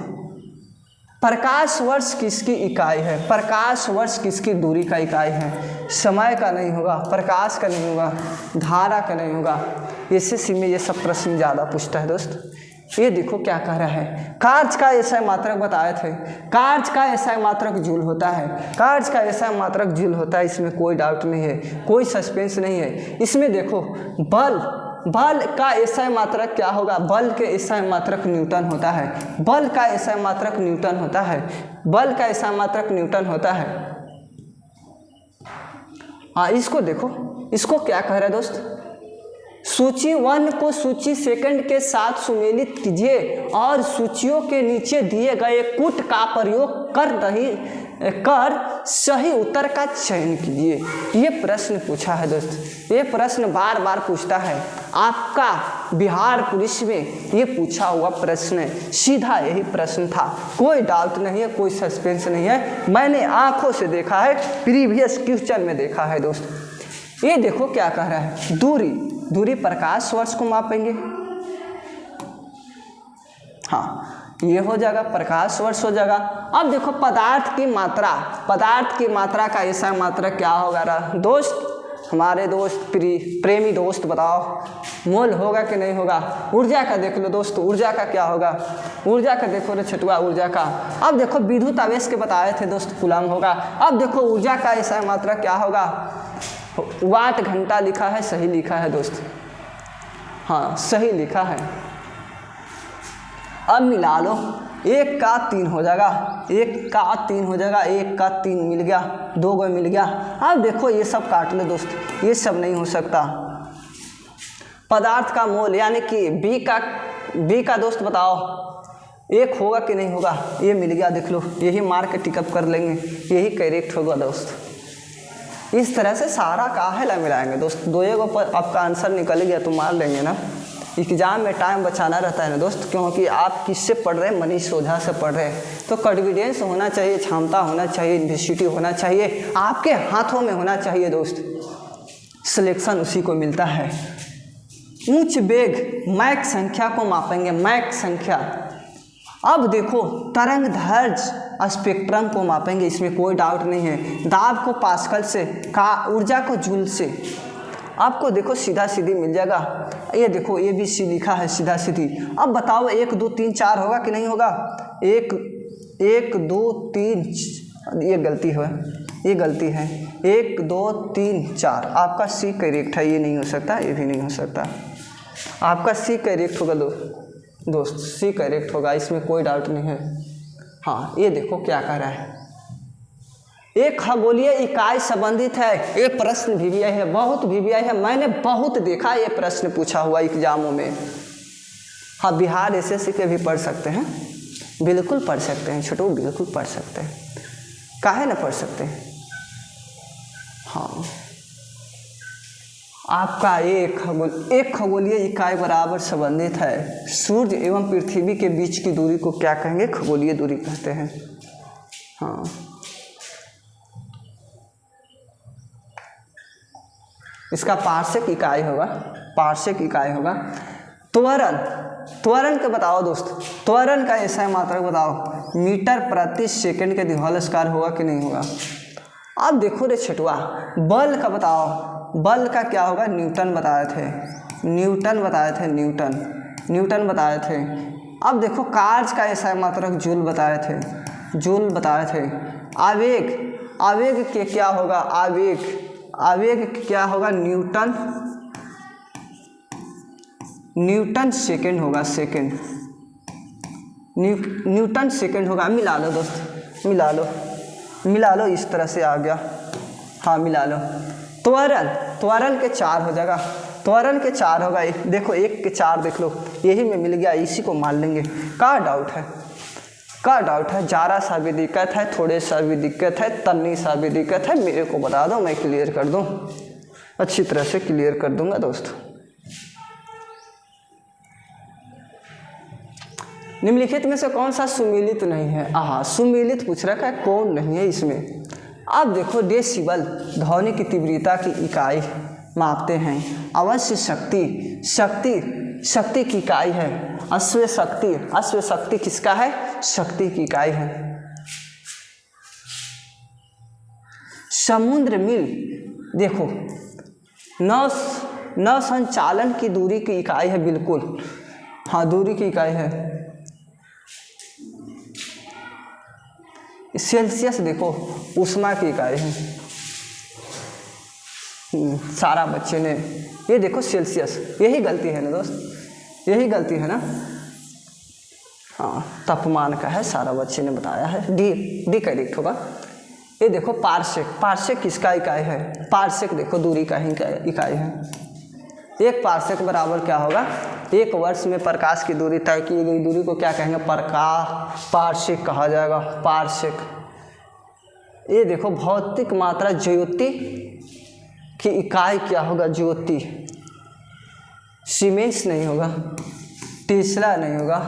प्रकाश वर्ष किसकी इकाई है? प्रकाश वर्ष किसकी दूरी का इकाई है? समय का नहीं होगा, प्रकाश का नहीं होगा, धारा का नहीं होगा। एसएससी में ये सब प्रश्न ज़्यादा पूछता है दोस्त। ये देखो क्या कह रहा है, कार्य का एसआई मात्रक बताए थे, कार्य का एसआई मात्रक जूल होता है, कार्य का एसआई मात्रक जूल होता है। इसमें कोई डाउट नहीं है, कोई सस्पेंस नहीं है। इसमें देखो, बल का एसआई मात्रक क्या होगा? बल के एसआई मात्रक न्यूटन होता है। बल का एसआई मात्रक न्यूटन होता है। बल का एसआई मात्रक न्यूटन होता है। हाँ, इसको देखो, इसको क्या कह रहा है दोस्त? सूची 1 को सूची 2 के साथ सुमेलित कीजिए और सूचियों के नीचे दिए गए कूट का प्रयोग कर सही उत्तर का चयन कीजिए। ये प्रश्न पूछा है दोस्त, ये प्रश्न बार बार पूछता है। आपका बिहार पुलिस में ये पूछा हुआ प्रश्न है, सीधा यही प्रश्न था, कोई डाउट नहीं है, कोई सस्पेंस नहीं है। मैंने आंखों से देखा है, प्रीवियस क्वेश्चन में देखा है दोस्त। ये देखो क्या कह रहा है, दूरी प्रकाश वर्ष को मापेंगे। हाँ, ये हो जाएगा, प्रकाश वर्ष हो जाएगा। अब देखो पदार्थ की मात्रा का ऐसा मात्रा क्या होगा दोस्त? हमारे दोस्त प्रेमी दोस्त बताओ, मोल होगा कि नहीं होगा? ऊर्जा का देख लो दोस्त, ऊर्जा का क्या होगा? ऊर्जा का देखो रे छटुआ, ऊर्जा का। अब देखो विद्युत आवेश के बताए थे दोस्त, कूलम होगा। अब देखो ऊर्जा का ऐसा मात्रा क्या होगा? वाट घंटा लिखा है, सही लिखा है दोस्त, हाँ सही लिखा है। अब मिला लो, 1 का 3 हो जाएगा, 1 का 3 हो जाएगा, 1 का 3 मिल गया, 2 गो मिल गया। अब देखो ये सब काट लो दोस्त, ये सब नहीं हो सकता। पदार्थ का मोल यानी कि बी का दोस्त बताओ 1 होगा कि नहीं होगा? ये मिल गया, देख लो, यही मार के टिकअप कर लेंगे, यही करेक्ट होगा दोस्त। इस तरह से सारा काहेला मिलाएंगे दोस्त, 2 पर आपका आंसर निकल गया तो मार लेंगे ना। एग्जाम में टाइम बचाना रहता है ना दोस्त, क्योंकि आप किससे पढ़ रहे हैं? मनीष ओझा से पढ़ रहे हैं, तो कॉन्फिडेंस होना चाहिए, क्षमता होना चाहिए, यूनिवर्सिटी होना चाहिए, आपके हाथों में होना चाहिए दोस्त, सिलेक्शन उसी को मिलता है। उच्च वेग मैक संख्या को मापेंगे, मैक संख्या। अब देखो तरंगदैर्घ्य स्पेक्ट्रम को मापेंगे, इसमें कोई डाउट नहीं है। दाब को पास्कल से, का ऊर्जा को जूल से। आपको देखो सीधा सीधी मिल जाएगा। ये देखो ABC लिखा है सीधा सीधी। अब बताओ 1 2 3 4 होगा कि नहीं होगा? 1 2 3, ये गलती है, ये गलती है। 1 2 3 4 आपका सी करेक्ट है। ये नहीं हो सकता, ये भी नहीं हो सकता। आपका सी करेक्ट होगा दोस्त, सी करेक्ट होगा, इसमें कोई डाउट नहीं है। हाँ, ये देखो क्या कह रहा है, एक खगोलीय इकाई संबंधित है। ये प्रश्न भी आया है, बहुत भी आया है, मैंने बहुत देखा ये प्रश्न पूछा हुआ एग्जामों में। हाँ, बिहार SSC के भी पढ़ सकते हैं, बिल्कुल पढ़ सकते हैं छोटू, बिल्कुल पढ़ सकते हैं, काहे ना पढ़ सकते हैं। हाँ, आपका एक खगोलीय इकाई बराबर संबंधित है। सूर्य एवं पृथ्वी के बीच की दूरी को क्या कहेंगे? खगोलीय दूरी कहते हैं। हाँ, इसका पार्श्विक इकाई होगा, पार्श्विक इकाई होगा। त्वरण का बताओ दोस्त, त्वरण का ऐसा मात्रक बताओ। मीटर प्रति सेकंड के होल स्क्वायर होगा कि नहीं होगा? अब देखो रे छटुआ, बल का बताओ, बल का क्या होगा? न्यूटन बताए थे, न्यूटन बताए थे, न्यूटन बताए थे। अब देखो कार्य का ऐसा मात्रक जूल बताए थे, जूल बताए थे। आवेग के क्या होगा? आवेग क्या होगा? न्यूटन सेकंड होगा, सेकंड, न्यूटन सेकंड होगा। मिला लो दोस्त, मिला लो, इस तरह से आ गया। हाँ, मिला लो। त्वरण के 4 हो जाएगा, त्वरण के 4 होगा। देखो 1 के 4 देख लो, यही में मिल गया, इसी को मान लेंगे। का डाउट है? ज़रा सा भी दिक्कत है, थोड़े सा भी दिक्कत है, तन्नी सा भी दिक्कत है, मेरे को बता दो, मैं क्लियर कर दूँ, अच्छी तरह से क्लियर कर दूंगा दोस्त। निम्नलिखित में से कौन सा सुमेलित नहीं है? सुमेलित पूछ रखा है, कौन नहीं है इसमें? अब देखो डेसिबल ध्वनि की तीव्रता की इकाई मापते हैं। अवश्य शक्ति की इकाई है। अश्व शक्ति किसका है? शक्ति की इकाई है। समुद्र मील देखो नौ संचालन की दूरी की इकाई है, बिल्कुल। हाँ, दूरी की इकाई है। सेल्सियस देखो ऊष्मा की इकाई है। सारा बच्चे ने ये देखो सेल्सियस, यही गलती है ना दोस्त, यही गलती है ना। हाँ, तापमान का है, सारा बच्चे ने बताया है। डी करेक्ट होगा। ये देखो पार्सेक किसका इकाई है? पार्सेक देखो दूरी का ही इकाई है। एक पार्सेक बराबर क्या होगा? 1 वर्ष में प्रकाश की दूरी तय की गई दूरी को क्या कहेंगे? पार्सेक कहा जाएगा, पार्सेक। ये देखो भौतिक मात्रा ज्योति की इकाई क्या होगा? ज्योति। सीमेंस नहीं होगा, टेस्ला नहीं होगा,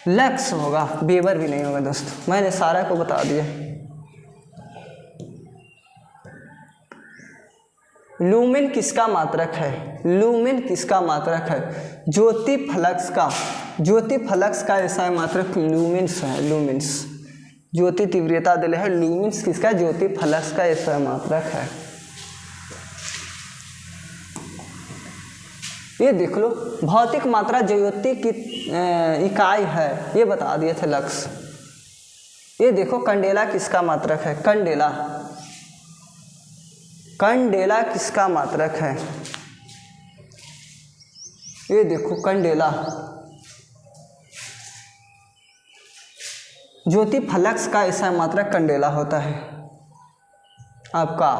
लक्स होगा, वेबर भी नहीं होगा दोस्त। मैंने सारा को बता दिया। लूमेन किसका मात्रक है? लूमेन किसका मात्रक है? ज्योति फलक्स का ऐसा मात्रक लूमेंस है, लूमेंस। ज्योति तीव्रता दिले है, लूमेंस किसका? ज्योति फलक्स का ऐसा मात्रक है। ये देख लो भौतिक मात्रा ज्योति की इकाई है, ये बता दिए थे लक्स। ये देखो कंडेला किसका मात्रक है? कंडेला किसका मात्रक है? ये देखो कंडेला। ज्योति फलक्स का ऐसा मात्रक कंडेला होता है आपका,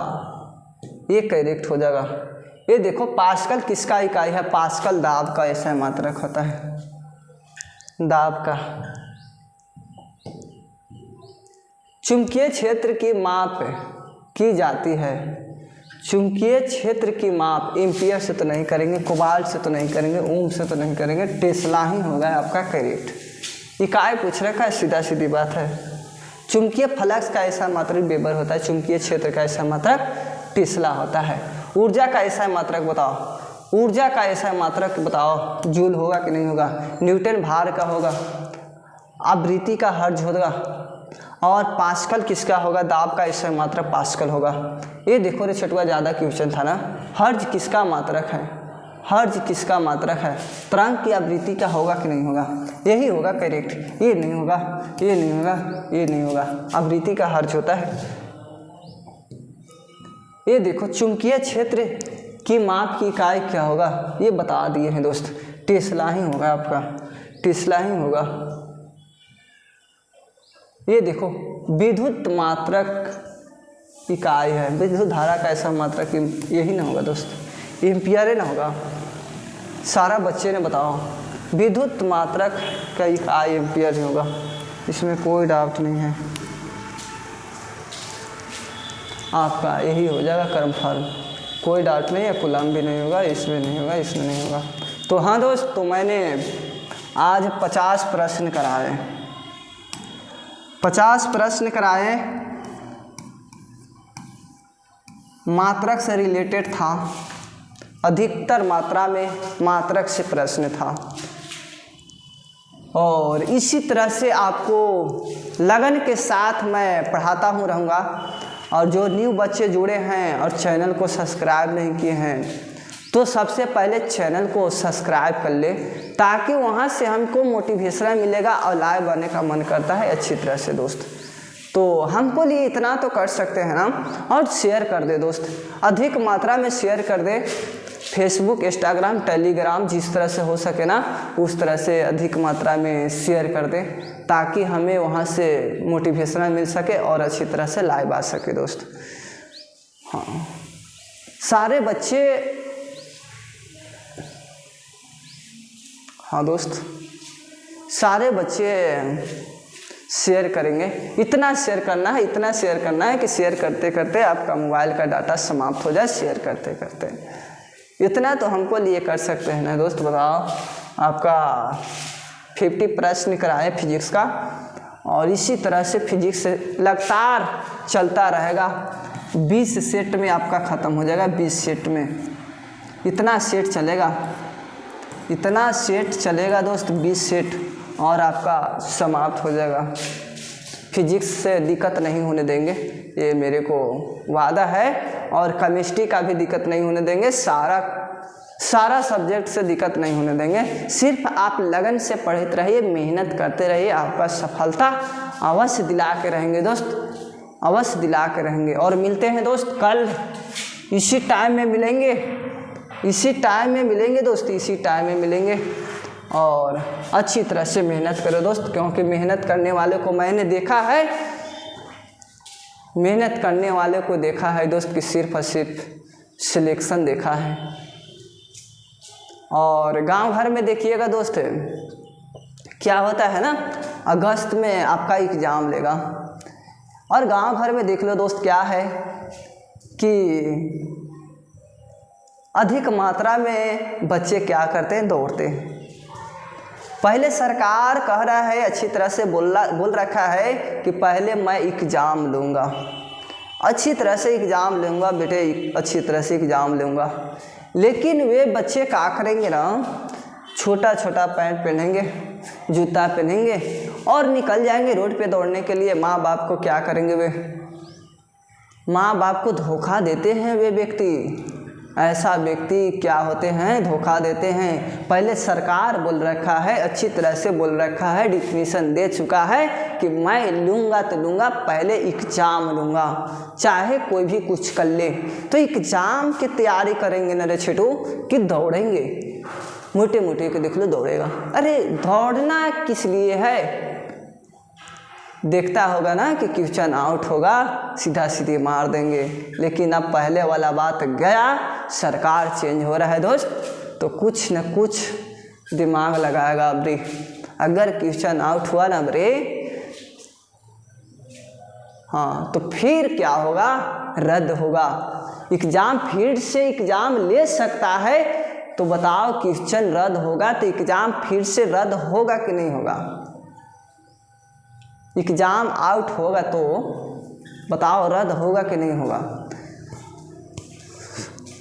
ये करेक्ट हो जाएगा। ये देखो पास्कल किसका इकाई है? पास्कल दाब का ऐसा मात्रक होता है, दाब का। चुंबकीय क्षेत्र की माप की जाती है। चुंबकीय क्षेत्र की माप एम्पियर से तो नहीं करेंगे, कोबाल्ट से तो नहीं करेंगे, ओम से तो नहीं करेंगे, टेस्ला ही होगा आपका करेक्ट। इकाई पूछ रखा है, सीधा सीधी बात है। चुंबकीय फ्लक्स का ऐसा मात्रक वेबर होता है, चुंबकीय क्षेत्र का ऐसा मात्रक टेस्ला होता है। ऊर्जा का ऐसा मात्रक बताओ, ऊर्जा का ऐसा मात्रक बताओ, जूल होगा कि नहीं होगा? न्यूटन भार का होगा। आवृत्ति का हर्ज होगा, और पास्कल किसका होगा, दाब का इसका मात्रक पास्कल होगा। ये देखो रे छठवा ज़्यादा क्वेश्चन था ना, हर्ज किसका मात्रक है, हर्ज किसका मात्रक है, तरंग की आवृत्ति का होगा कि नहीं होगा, यही होगा करेक्ट, ये नहीं होगा, ये नहीं होगा, ये नहीं होगा, आवृत्ति का हर्ज होता है। ये देखो चुंबकीय क्षेत्र की माप की इकाई क्या होगा, ये बता दिए हैं दोस्त, टेस्ला ही होगा आपका, टेस्ला ही होगा। ये देखो विद्युत मात्रक इकाई है, विद्युत धारा का ऐसा मात्रक यही ना होगा दोस्त, एम्पियर ना होगा। सारा बच्चे ने बताओ, विद्युत मात्रक का इकाई एम्पियर ही होगा, इसमें कोई डाउट नहीं है, आपका यही हो जाएगा कर्मफल, कोई डाउट नहीं है। कूलम भी नहीं होगा, इसमें नहीं होगा, इसमें नहीं होगा। तो हाँ दोस्त, तो मैंने आज 50 प्रश्न कराए, 50 प्रश्न कराए, मात्रक से रिलेटेड था, अधिकतर मात्रा में मात्रक से प्रश्न था, और इसी तरह से आपको लगन के साथ मैं पढ़ाता हूँ रहूँगा। और जो न्यू बच्चे जुड़े हैं और चैनल को सब्सक्राइब नहीं किए हैं, तो सबसे पहले चैनल को सब्सक्राइब कर ले, ताकि वहाँ से हमको मोटिवेशन मिलेगा और लाइव बनने का मन करता है अच्छी तरह से दोस्त। तो हमको लिए इतना तो कर सकते हैं ना, और शेयर कर दे दोस्त, अधिक मात्रा में शेयर कर दे, फेसबुक, इंस्टाग्राम, टेलीग्राम, जिस तरह से हो सके ना उस तरह से अधिक मात्रा में शेयर कर दे, ताकि हमें वहाँ से मोटिवेशन मिल सके और अच्छी तरह से लाइव आ सके दोस्त। हाँ, सारे बच्चे, हाँ दोस्त, सारे बच्चे शेयर करेंगे, इतना शेयर करना है, इतना शेयर करना है कि शेयर करते करते आपका मोबाइल का डाटा समाप्त हो जाए, शेयर करते करते। इतना तो हमको लिए कर सकते हैं ना दोस्त। बताओ, आपका 50 प्रश्न कराए फिजिक्स का, और इसी तरह से फिजिक्स लगातार चलता रहेगा, 20 सेट में आपका ख़त्म हो जाएगा, 20 सेट में इतना सेट चलेगा, इतना सेट चलेगा दोस्त, 20 सेट, और आपका समाप्त हो जाएगा। फिजिक्स से दिक्कत नहीं होने देंगे, ये मेरे को वादा है, और केमिस्ट्री का भी दिक्कत नहीं होने देंगे, सारा सब्जेक्ट से दिक्कत नहीं होने देंगे। सिर्फ आप लगन से पढ़ते रहिए, मेहनत करते रहिए, आपका सफलता अवश्य दिला के रहेंगे दोस्त, अवश्य दिला के रहेंगे। और मिलते हैं दोस्त कल, इसी टाइम में मिलेंगे, इसी टाइम में मिलेंगे दोस्त, इसी टाइम में मिलेंगे। और अच्छी तरह से मेहनत करो दोस्त, क्योंकि मेहनत करने वाले को मैंने देखा है, मेहनत करने वाले को देखा है दोस्त कि सिर्फ और सिर्फ सिलेक्शन देखा है। और गांव भर में देखिएगा दोस्त, क्या होता है ना, अगस्त में आपका एग्ज़ाम लेगा, और गांव भर में देख लो दोस्त क्या है कि अधिक मात्रा में बच्चे क्या करते हैं, दौड़ते हैं। पहले सरकार कह रहा है, अच्छी तरह से बोल रखा है कि पहले मैं एग्ज़ाम लूँगा, अच्छी तरह से एग्ज़ाम लूँगा बेटे, अच्छी तरह से एग्ज़ाम लूँगा। लेकिन वे बच्चे क्या करेंगे ना, छोटा छोटा पैंट पहनेंगे, जूता पहनेंगे, और निकल जाएंगे रोड पे दौड़ने के लिए। माँ बाप को क्या करेंगे वे, माँ बाप को धोखा देते हैं वे व्यक्ति, ऐसा व्यक्ति क्या होते हैं, धोखा देते हैं। पहले सरकार बोल रखा है, अच्छी तरह से बोल रखा है, डिफिनीशन दे चुका है कि मैं लूँगा तो लूँगा, पहले एग्ज़ाम लूँगा, चाहे कोई भी कुछ कर ले। तो एग्ज़ाम की तैयारी करेंगे न रे छेटू, कि दौड़ेंगे, मोटे मोटे के देख लो दौड़ेगा। अरे दौड़ना किस लिए है, देखता होगा ना कि क्वेश्चन आउट होगा, सीधा सीधी मार देंगे। लेकिन अब पहले वाला बात गया, सरकार चेंज हो रहा है दोस्त, तो कुछ न कुछ दिमाग लगाएगा अबरी। अगर क्वेश्चन आउट हुआ ना बरे, हाँ, तो फिर क्या होगा, रद्द होगा एग्ज़ाम, फिर से एग्ज़ाम ले सकता है। तो बताओ, क्वेश्चन रद्द होगा तो एग्ज़ाम फिर से रद्द होगा कि नहीं होगा? एग्ज़ाम आउट होगा तो बताओ रद्द होगा कि नहीं होगा?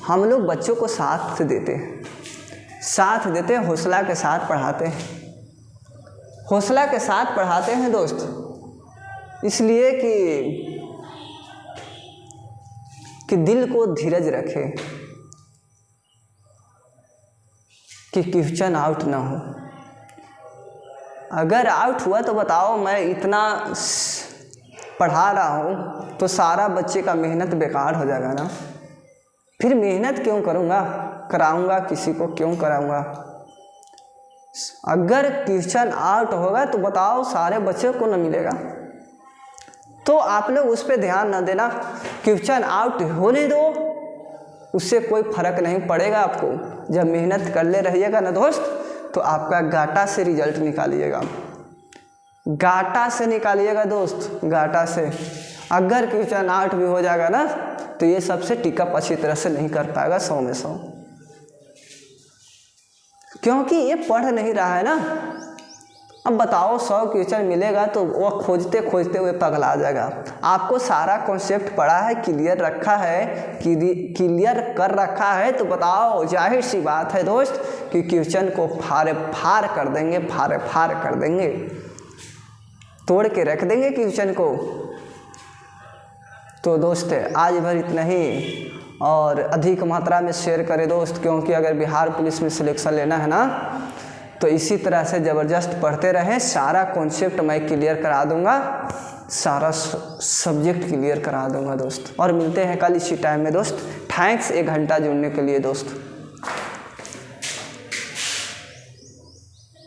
हम लोग बच्चों को साथ देते हैं, हौसला के साथ पढ़ाते हैं, हौसला के साथ पढ़ाते हैं दोस्त, इसलिए कि दिल को धीरज रखे कि क्वेश्चन आउट ना हो। अगर आउट हुआ तो बताओ, मैं इतना पढ़ा रहा हूँ तो सारा बच्चे का मेहनत बेकार हो जाएगा ना। फिर मेहनत क्यों करूँगा, कराऊँगा किसी को क्यों कराऊँगा। अगर क्वेश्चन आउट होगा तो बताओ सारे बच्चों को न मिलेगा। तो आप लोग उस पर ध्यान न देना, क्वेश्चन आउट होने दो, उससे कोई फर्क नहीं पड़ेगा आपको। जब मेहनत कर ले रहिएगा ना दोस्त, तो आपका गाटा से रिजल्ट निकालिएगा, गाटा से निकालिएगा दोस्त, गाटा से। अगर क्वेश्चन आउट भी हो जाएगा ना तो ये सबसे टिकअप अच्छी तरह से नहीं कर पाएगा 100 में 100, क्योंकि ये पढ़ नहीं रहा है ना। अब बताओ 100 क्वेश्चन मिलेगा तो वो खोजते खोजते हुए पगला जाएगा। आपको सारा कॉन्सेप्ट पढ़ा है, क्लियर रखा है, क्लियर कर रखा है, तो बताओ जाहिर सी बात है दोस्त कि क्वेश्चन को फाड़ कर देंगे, फाड़ कर देंगे, तोड़ के रख देंगे क्वेश्चन को। तो दोस्त आज भर इतना ही, और अधिक मात्रा में शेयर करें दोस्त, क्योंकि अगर बिहार पुलिस में सिलेक्शन लेना है ना तो इसी तरह से ज़बरदस्त पढ़ते रहें। सारा कॉन्सेप्ट मैं क्लियर करा दूंगा, सारा सब्जेक्ट क्लियर करा दूंगा दोस्त। और मिलते हैं कल इसी टाइम में दोस्त। थैंक्स 1 घंटा जुड़ने के लिए दोस्त।